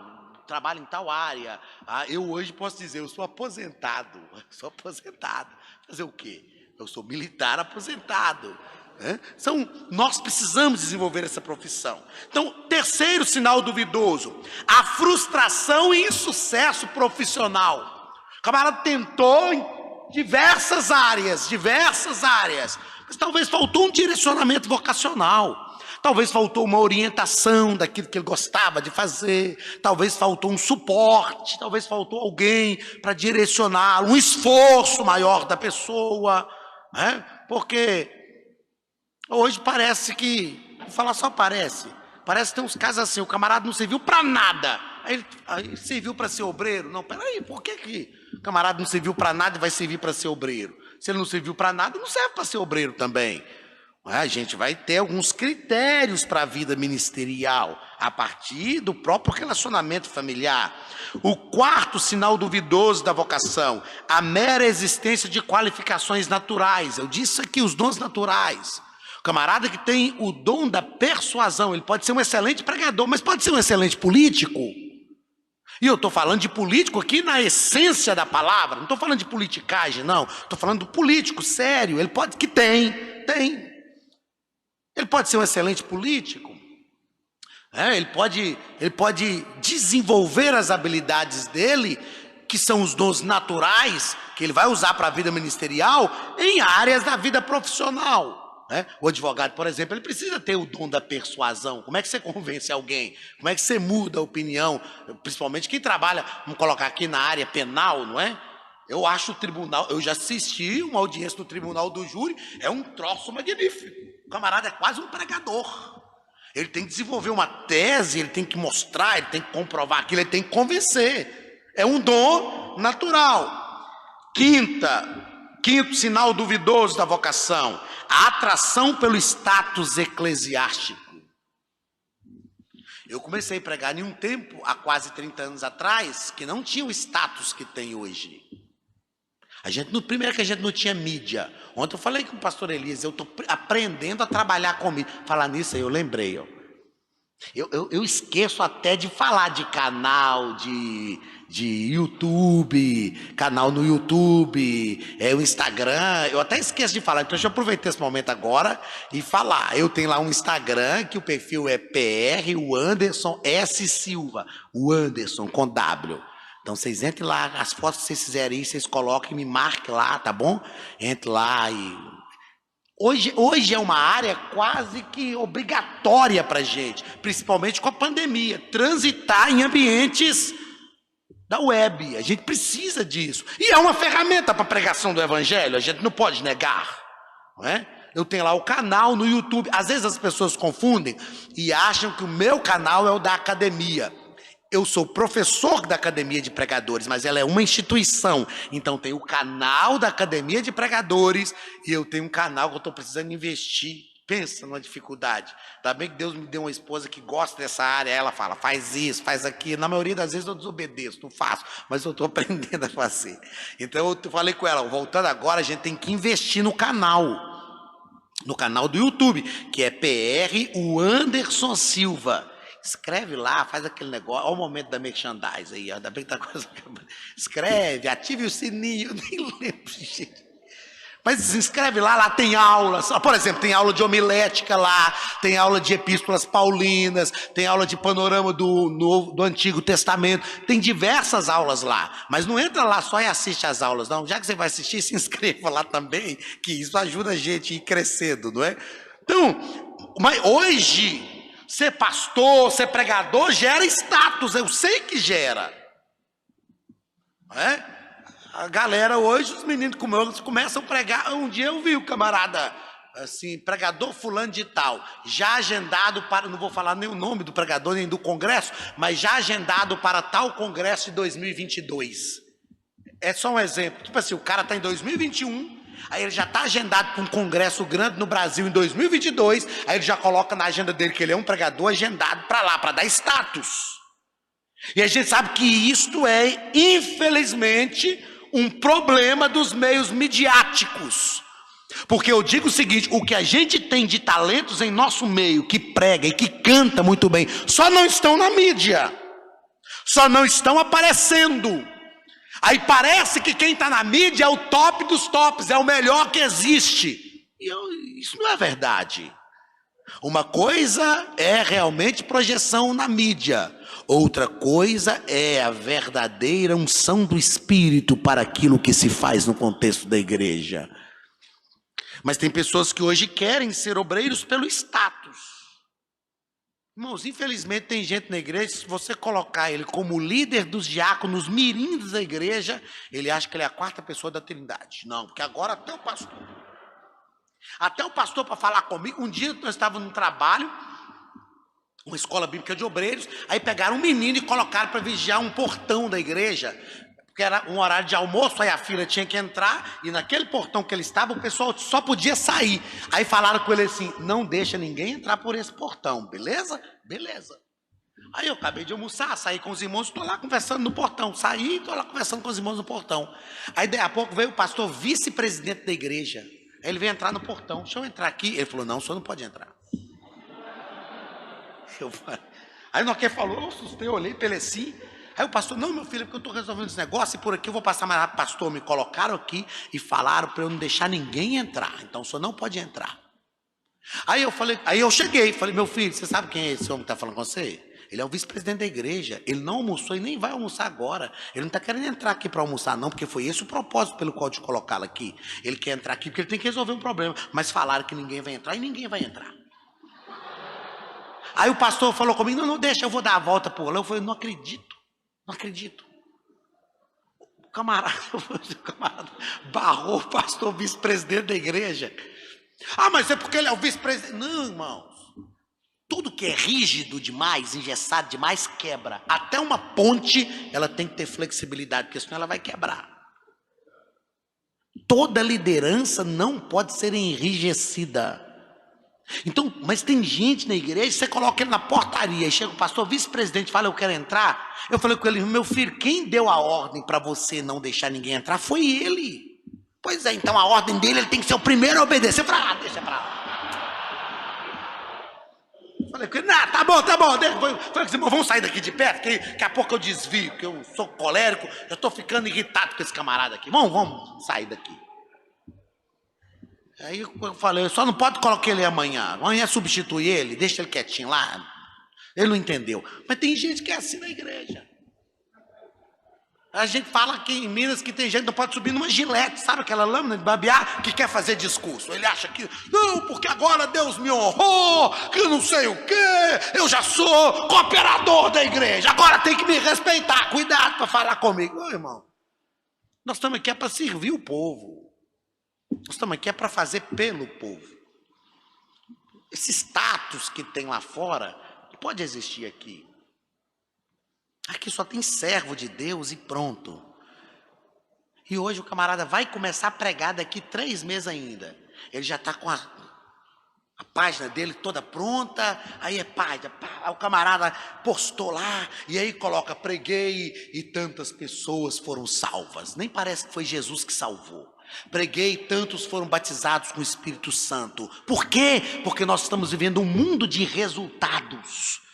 trabalho em tal área. Ah, eu hoje posso dizer, eu sou aposentado. Sou aposentado. Fazer o quê? Eu sou militar aposentado. Nós precisamos desenvolver essa profissão. Então, terceiro sinal duvidoso, a frustração e insucesso profissional. O camarada tentou em diversas áreas, mas talvez faltou um direcionamento vocacional. Talvez faltou uma orientação daquilo que ele gostava de fazer. Talvez faltou um suporte. Talvez faltou alguém para direcioná-lo. Um esforço maior da pessoa. Porque hoje parece que... Vou falar só parece. Parece que tem uns casos assim. O camarada não serviu para nada. Aí serviu para ser obreiro. Não, peraí. Por que o camarada não serviu para nada e vai servir para ser obreiro? Se ele não serviu para nada, não serve para ser obreiro também. A gente vai ter alguns critérios para a vida ministerial, a partir do próprio relacionamento familiar. O quarto sinal duvidoso da vocação, a mera existência de qualificações naturais. Eu disse aqui, os dons naturais. O camarada que tem o dom da persuasão, ele pode ser um excelente pregador, mas pode ser um excelente político. E eu estou falando de político aqui na essência da palavra, não estou falando de politicagem, não. Estou falando do político sério, ele pode, que tem. Ele pode ser um excelente político. Ele pode desenvolver as habilidades dele, que são os dons naturais, que ele vai usar para a vida ministerial, em áreas da vida profissional. O advogado, por exemplo, ele precisa ter o dom da persuasão. Como é que você convence alguém? Como é que você muda a opinião? Principalmente quem trabalha, vamos colocar aqui na área penal, não é? Eu acho o tribunal, eu já assisti uma audiência no tribunal do júri, é um troço magnífico. O camarada é quase um pregador. Ele tem que desenvolver uma tese, ele tem que mostrar, ele tem que comprovar aquilo, ele tem que convencer. É um dom natural. Quinto sinal duvidoso da vocação, a atração pelo status eclesiástico. Eu comecei a pregar em um tempo, há quase 30 anos atrás, que não tinha o status que tem hoje. Primeiro que a gente não tinha mídia. Ontem eu falei com o pastor Elias, eu estou aprendendo a trabalhar com mídia. Falar nisso aí, eu lembrei. Eu esqueço até de falar de canal, de YouTube, canal no YouTube, o Instagram, eu até esqueço de falar. Então deixa eu aproveitar esse momento agora e falar. Eu tenho lá um Instagram que o perfil é PR, o Anderson S. Silva, o Anderson com W. Então vocês entrem lá, as fotos que vocês fizerem aí, vocês coloquem, me marquem lá, tá bom? Entre lá e... Hoje é uma área quase que obrigatória para a gente, principalmente com a pandemia, transitar em ambientes da web. A gente precisa disso. E é uma ferramenta para a pregação do evangelho, a gente não pode negar, não é? Eu tenho lá o canal no YouTube. Às vezes as pessoas confundem e acham que o meu canal é o da academia. Eu sou professor da Academia de Pregadores, mas ela é uma instituição. Então tem o canal da Academia de Pregadores e eu tenho um canal que eu estou precisando investir. Pensa numa dificuldade. Ainda bem que Deus me deu uma esposa que gosta dessa área. Ela fala, faz isso, faz aquilo. Na maioria das vezes eu desobedeço, não faço, mas eu estou aprendendo a fazer. Então eu falei com ela, voltando agora, a gente tem que investir no canal do YouTube, que é PR, o Anderson Silva. Escreve lá, faz aquele negócio. Olha o momento da merchandise aí, ainda bem que tá coisa. Escreve, ative o sininho, nem lembro, gente. Mas se inscreve lá tem aulas. Por exemplo, tem aula de homilética lá, tem aula de epístolas paulinas, tem aula de panorama do Antigo Testamento, tem diversas aulas lá. Mas não entra lá só e assiste as aulas, não. Já que você vai assistir, se inscreva lá também, que isso ajuda a gente a ir crescendo, não é? Então, mas hoje... ser pastor, ser pregador, gera status, eu sei que gera. Não é? A galera hoje, os meninos começam a pregar. Um dia eu vi o camarada, assim, pregador fulano de tal, já agendado para, não vou falar nem o nome do pregador, nem do congresso, mas já agendado para tal congresso de 2022. É só um exemplo. Tipo assim, o cara está em 2021... aí ele já está agendado para um congresso grande no Brasil em 2022, aí ele já coloca na agenda dele que ele é um pregador agendado para lá, para dar status. E a gente sabe que isto é, infelizmente, um problema dos meios midiáticos. Porque eu digo o seguinte, o que a gente tem de talentos em nosso meio, que prega e que canta muito bem, só não estão na mídia, só não estão aparecendo. Aí parece que quem está na mídia é o top dos tops, é o melhor que existe. Isso não é verdade. Uma coisa é realmente projeção na mídia. Outra coisa é a verdadeira unção do Espírito para aquilo que se faz no contexto da igreja. Mas tem pessoas que hoje querem ser obreiros pelo status. Irmãos, infelizmente tem gente na igreja, se você colocar ele como líder dos diáconos mirins da igreja, ele acha que ele é a quarta pessoa da Trindade. Não, porque agora até o pastor para falar comigo, um dia nós estávamos num trabalho, uma escola bíblica de obreiros, aí pegaram um menino e colocaram para vigiar um portão da igreja, porque era um horário de almoço, aí a fila tinha que entrar, e naquele portão que ele estava, o pessoal só podia sair. Aí falaram com ele assim, não deixa ninguém entrar por esse portão, beleza? Beleza. Aí eu acabei de almoçar, saí com os irmãos, estou lá conversando no portão, saí e estou lá conversando com os irmãos no portão. Aí daí a pouco veio o pastor vice-presidente da igreja, aí ele veio entrar no portão, deixa eu entrar aqui. Ele falou, não, o senhor não pode entrar. Aí no que falou, eu assustei, eu olhei, peleci. Aí o pastor, não, meu filho, é porque eu estou resolvendo esse negócio e por aqui eu vou passar mais rápido. Pastor, me colocaram aqui e falaram para eu não deixar ninguém entrar. Então o senhor não pode entrar. Aí eu cheguei, falei, meu filho, você sabe quem é esse homem que está falando com você? Ele é o vice-presidente da igreja, ele não almoçou e nem vai almoçar agora. Ele não está querendo entrar aqui para almoçar não, porque foi esse o propósito pelo qual de colocá-lo aqui. Ele quer entrar aqui porque ele tem que resolver um problema, mas falaram que ninguém vai entrar e ninguém vai entrar. Aí o pastor falou comigo, não, deixa, eu vou dar a volta por lá. Eu falei, não acredito. O camarada barrou o pastor vice-presidente da igreja. Ah, mas é porque ele é o vice-presidente. Não, irmãos. tudo que é rígido demais, engessado demais, quebra. Até uma ponte, ela tem que ter flexibilidade, porque senão ela vai quebrar. Toda liderança não pode ser enrijecida. Então, mas tem gente na igreja, você coloca ele na portaria, e chega o pastor, vice-presidente, fala, eu quero entrar. Eu falei com ele, meu filho, quem deu a ordem para você não deixar ninguém entrar foi ele. Pois é, então a ordem dele, ele tem que ser o primeiro a obedecer. Eu falei, deixa pra lá. Falei com ele, não, tá bom. Falei assim, vamos sair daqui de perto, que daqui a pouco eu desvio, que eu sou colérico, eu tô ficando irritado com esse camarada aqui. Vamos sair daqui. Aí eu falei, só não pode colocar ele amanhã substitui ele, deixa ele quietinho lá. Ele não entendeu. Mas tem gente que é assim na igreja. A gente fala aqui em Minas que tem gente que não pode subir numa gilete, sabe aquela lâmina de babear, que quer fazer discurso. Ele acha que, não, porque agora Deus me honrou, que eu não sei o quê, eu já sou cooperador da igreja, agora tem que me respeitar, cuidado para falar comigo. Ô, irmão, nós estamos aqui para servir o povo. Nós estamos aqui para fazer pelo povo. Esse status que tem lá fora não pode existir aqui. Aqui só tem servo de Deus e pronto. E hoje o camarada vai começar a pregar daqui 3 meses ainda. Ele já está com a página dele toda pronta. Aí é página, o camarada postou lá. E aí coloca, preguei e tantas pessoas foram salvas. Nem parece que foi Jesus que salvou. Preguei, tantos foram batizados com o Espírito Santo. Por quê? Porque nós estamos vivendo um mundo de resultados.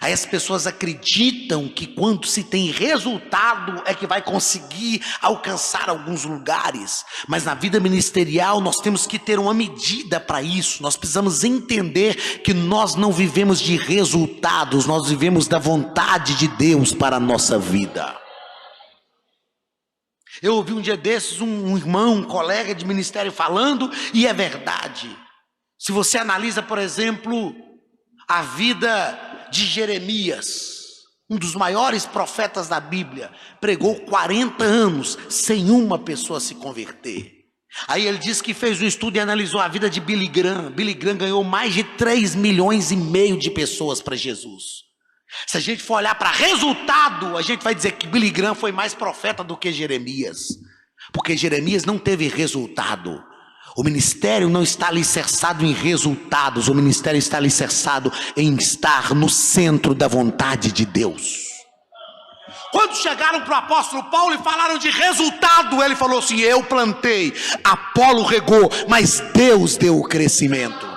Aí as pessoas acreditam que quando se tem resultado é que vai conseguir alcançar alguns lugares. Mas na vida ministerial nós temos que ter uma medida para isso. Nós precisamos entender que nós não vivemos de resultados, nós vivemos da vontade de Deus para a nossa vida. Eu ouvi um dia desses um irmão, um colega de ministério falando, e é verdade. Se você analisa, por exemplo, a vida de Jeremias, um dos maiores profetas da Bíblia, pregou 40 anos sem uma pessoa se converter. Aí ele disse que fez um estudo e analisou a vida de Billy Graham. Billy Graham ganhou mais de 3,5 milhões de pessoas para Jesus. Se a gente for olhar para resultado, a gente vai dizer que Billy Graham foi mais profeta do que Jeremias. Porque Jeremias não teve resultado. O ministério não está alicerçado em resultados. O ministério está alicerçado em estar no centro da vontade de Deus. Quando chegaram para o apóstolo Paulo e falaram de resultado, ele falou assim, eu plantei, Apolo regou, mas Deus deu o crescimento.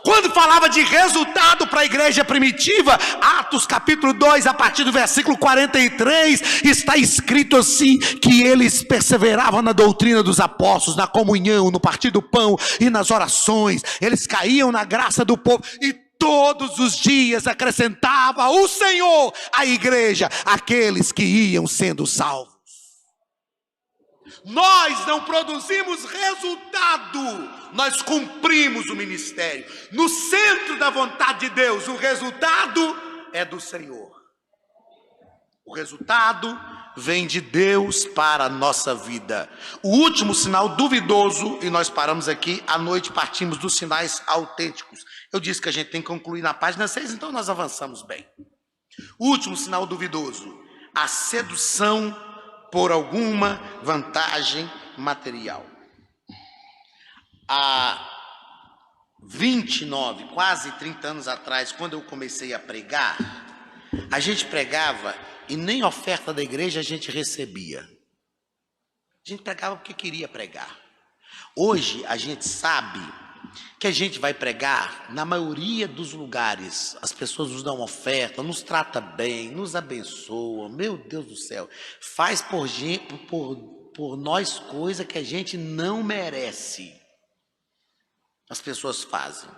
Quando falava de resultado para a igreja primitiva, Atos capítulo 2, a partir do versículo 43, está escrito assim, que eles perseveravam na doutrina dos apóstolos, na comunhão, no partir do pão e nas orações. Eles caíam na graça do povo e todos os dias acrescentava o Senhor à igreja aqueles que iam sendo salvos. Nós não produzimos resultado, nós cumprimos o ministério. No centro da vontade de Deus, o resultado é do Senhor. O resultado vem de Deus para a nossa vida. O último sinal duvidoso, e nós paramos aqui, à noite partimos dos sinais autênticos. Eu disse que a gente tem que concluir na página 6, então nós avançamos bem. O último sinal duvidoso, a sedução por alguma vantagem material. Há 29, quase 30 anos atrás, quando eu comecei a pregar, a gente pregava e nem oferta da igreja a gente recebia. A gente pregava porque queria pregar. Hoje a gente sabe que a gente vai pregar, na maioria dos lugares, as pessoas nos dão oferta, nos trata bem, nos abençoa, meu Deus do céu, faz por nós coisa que a gente não merece. As pessoas fazem.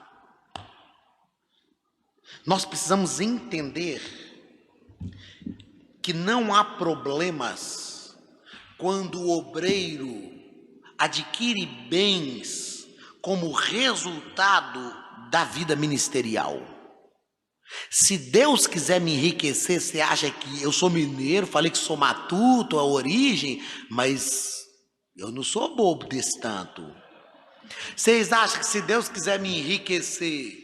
Nós precisamos entender que não há problemas quando o obreiro adquire bens como resultado da vida ministerial. Se Deus quiser me enriquecer, você acha que eu sou mineiro, falei que sou matuto, a origem, mas eu não sou bobo desse tanto. Vocês acham que se Deus quiser me enriquecer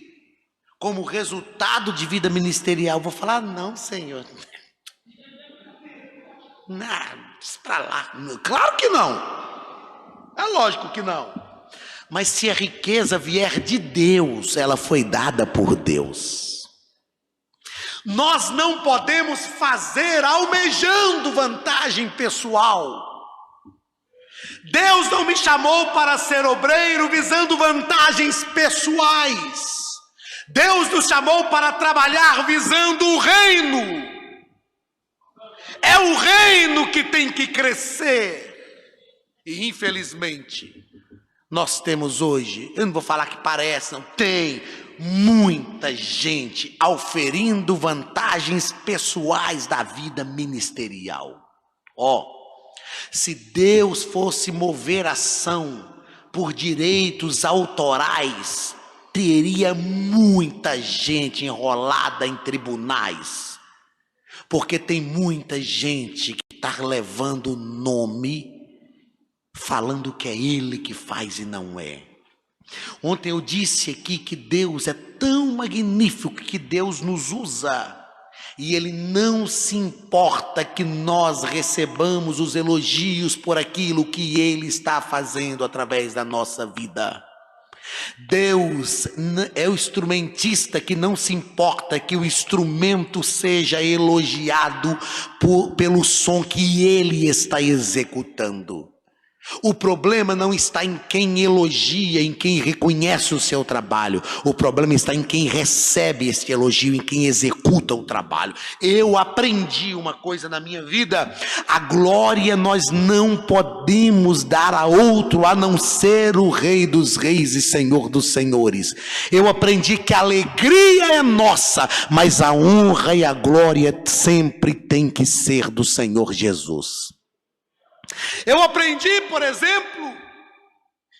como resultado de vida ministerial. Eu vou falar, não, Senhor. Não, isso pra lá. Claro que não. É lógico que não. Mas se a riqueza vier de Deus, ela foi dada por Deus. Nós não podemos fazer almejando vantagem pessoal. Deus não me chamou para ser obreiro visando vantagens pessoais. Deus nos chamou para trabalhar visando o reino. É o reino que tem que crescer. E infelizmente, nós temos hoje, eu não vou falar que parece, não, tem muita gente auferindo vantagens pessoais da vida ministerial. Se Deus fosse mover ação por direitos autorais, teria muita gente enrolada em tribunais, porque tem muita gente que está levando o nome, falando que é ele que faz e não é. Ontem eu disse aqui que Deus é tão magnífico que Deus nos usa. E Ele não se importa que nós recebamos os elogios por aquilo que Ele está fazendo através da nossa vida. Deus é o instrumentista que não se importa que o instrumento seja elogiado pelo som que Ele está executando. O problema não está em quem elogia, em quem reconhece o seu trabalho. O problema está em quem recebe esse elogio, em quem executa o trabalho. Eu aprendi uma coisa na minha vida: a glória nós não podemos dar a outro a não ser o Rei dos Reis e Senhor dos Senhores. Eu aprendi que a alegria é nossa, mas a honra e a glória sempre tem que ser do Senhor Jesus. Eu aprendi, por exemplo,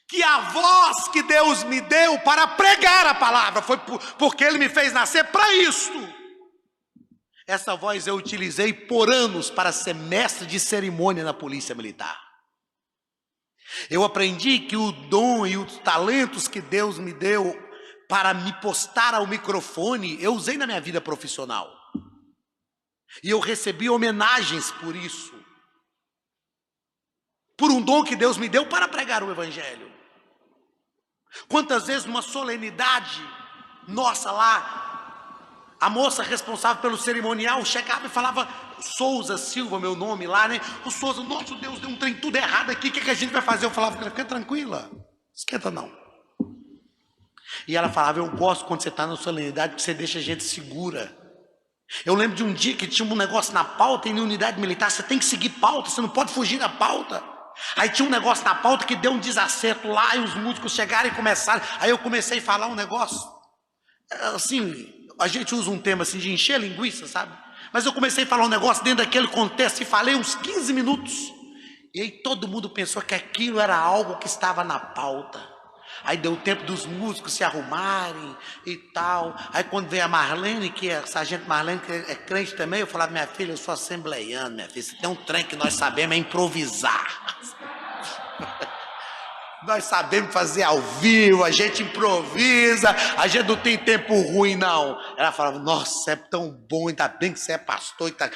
que a voz que Deus me deu para pregar a palavra foi porque Ele me fez nascer para isto. Essa voz eu utilizei por anos para ser mestre de cerimônia na polícia militar. Eu aprendi que o dom e os talentos que Deus me deu para me postar ao microfone, eu usei na minha vida profissional. E eu recebi homenagens por isso. Por um dom que Deus me deu para pregar o Evangelho. Quantas vezes numa solenidade nossa lá, a moça responsável pelo cerimonial chegava e falava, Souza Silva, meu nome lá, né? O Souza, nosso Deus, deu um trem tudo errado aqui, o que a gente vai fazer? Eu falava, fica tranquila, esquenta não. E ela falava, eu gosto quando você está na solenidade, porque você deixa a gente segura. Eu lembro de um dia que tinha um negócio na pauta, e na unidade militar, você tem que seguir pauta, você não pode fugir da pauta. Aí tinha um negócio na pauta que deu um desacerto lá, e os músicos chegaram e começaram. Aí eu comecei a falar um negócio, assim, a gente usa um termo assim de encher linguiça, sabe? Mas eu comecei a falar um negócio dentro daquele contexto e falei uns 15 minutos. E aí todo mundo pensou que aquilo era algo que estava na pauta. Aí deu tempo dos músicos se arrumarem e tal. Aí quando veio a Marlene, que é a sargento Marlene, que é crente também, eu falava, minha filha, eu sou assembleiano, minha filha, você tem um trem que nós sabemos é improvisar. Nós sabemos fazer ao vivo, a gente improvisa, a gente não tem tempo ruim não. Ela falava, nossa, é tão bom, ainda bem que você é pastor e tá...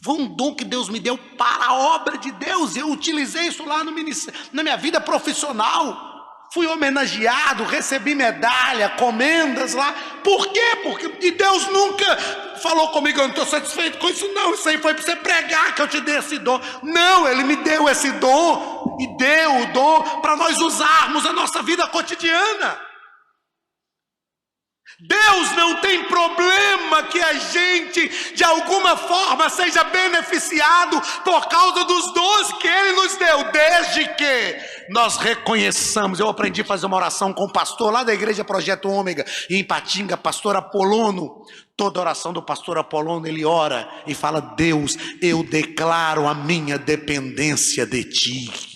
Foi um dom que Deus me deu para a obra de Deus. Eu utilizei isso lá no ministério, na minha vida profissional. Fui homenageado, recebi medalha, comendas lá. Por quê? Porque Deus nunca falou comigo, eu não estou satisfeito com isso não. Isso aí foi para você pregar que eu te dei esse dom. Não, Ele me deu esse dom e deu o dom para nós usarmos a nossa vida cotidiana. Deus não tem problema que a gente, de alguma forma, seja beneficiado por causa dos dons que Ele nos deu, desde que nós reconheçamos. Eu aprendi a fazer uma oração com o pastor lá da igreja Projeto Ômega, em Ipatinga, pastor Apolono. Toda oração do pastor Apolono, ele ora e fala, Deus, eu declaro a minha dependência de Ti.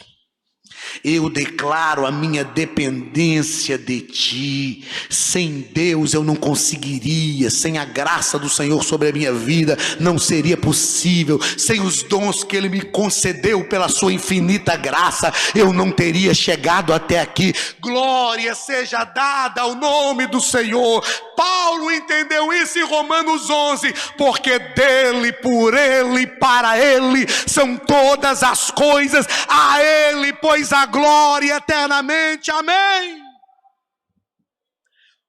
Eu declaro a minha dependência de Ti. Sem Deus eu não conseguiria, sem a graça do Senhor sobre a minha vida não seria possível. Sem os dons que Ele me concedeu pela sua infinita graça, eu não teria chegado até aqui. Glória seja dada ao nome do Senhor. Paulo entendeu isso em Romanos 11, porque dele, por ele, para ele são todas as coisas, a ele pois a glória eternamente, amém.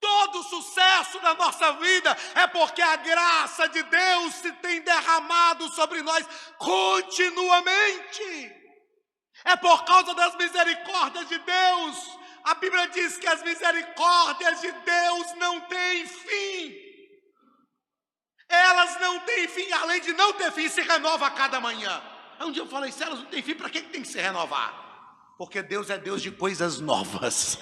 Todo sucesso da nossa vida é porque a graça de Deus se tem derramado sobre nós continuamente. É por causa das misericórdias de Deus. A Bíblia diz que as misericórdias de Deus não têm fim. Elas não têm fim, além de não ter fim, se renova a cada manhã. Um dia eu falei, se elas não têm fim, para que tem que se renovar? Porque Deus é Deus de coisas novas.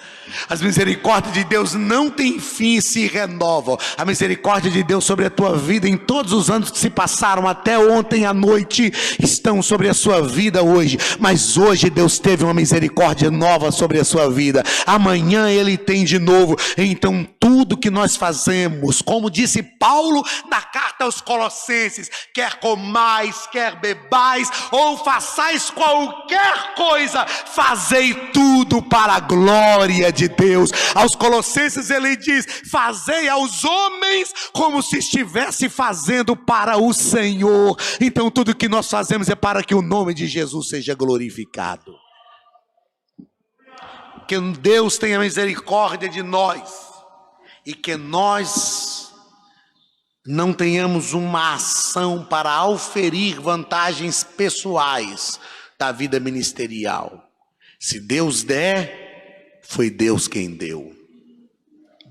As misericórdias de Deus não têm fim e se renovam. A misericórdia de Deus sobre a tua vida em todos os anos que se passaram até ontem à noite estão sobre a sua vida hoje. Mas hoje Deus teve uma misericórdia nova sobre a sua vida. Amanhã Ele tem de novo. Então tudo que nós fazemos, como disse Paulo na carta aos Colossenses, quer comais, quer bebais ou façais qualquer coisa, fazei tudo para a glória de Deus. Aos Colossenses ele diz, fazei aos homens como se estivesse fazendo para o Senhor. Então tudo que nós fazemos é para que o nome de Jesus seja glorificado. Que Deus tenha misericórdia de nós e que nós não tenhamos uma ação para auferir vantagens pessoais da vida ministerial. Se Deus der, foi Deus quem deu.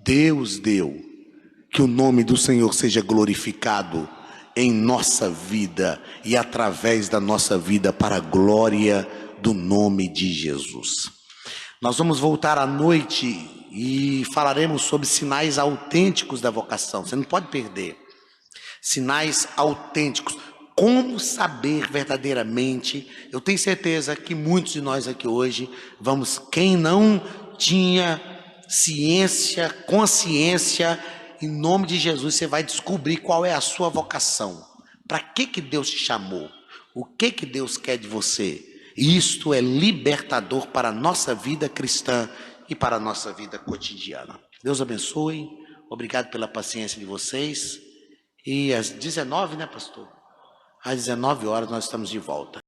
Deus deu. Que o nome do Senhor seja glorificado em nossa vida e através da nossa vida para a glória do nome de Jesus. Nós vamos voltar à noite e falaremos sobre sinais autênticos da vocação. Você não pode perder. Sinais autênticos. Como saber verdadeiramente? Eu tenho certeza que muitos de nós aqui hoje quem não tinha ciência, consciência, em nome de Jesus, você vai descobrir qual é a sua vocação. Para que Deus te chamou? O que Deus quer de você? E isto é libertador para a nossa vida cristã e para a nossa vida cotidiana. Deus abençoe. Obrigado pela paciência de vocês. E às 19, né, pastor? Às 19 horas nós estamos de volta.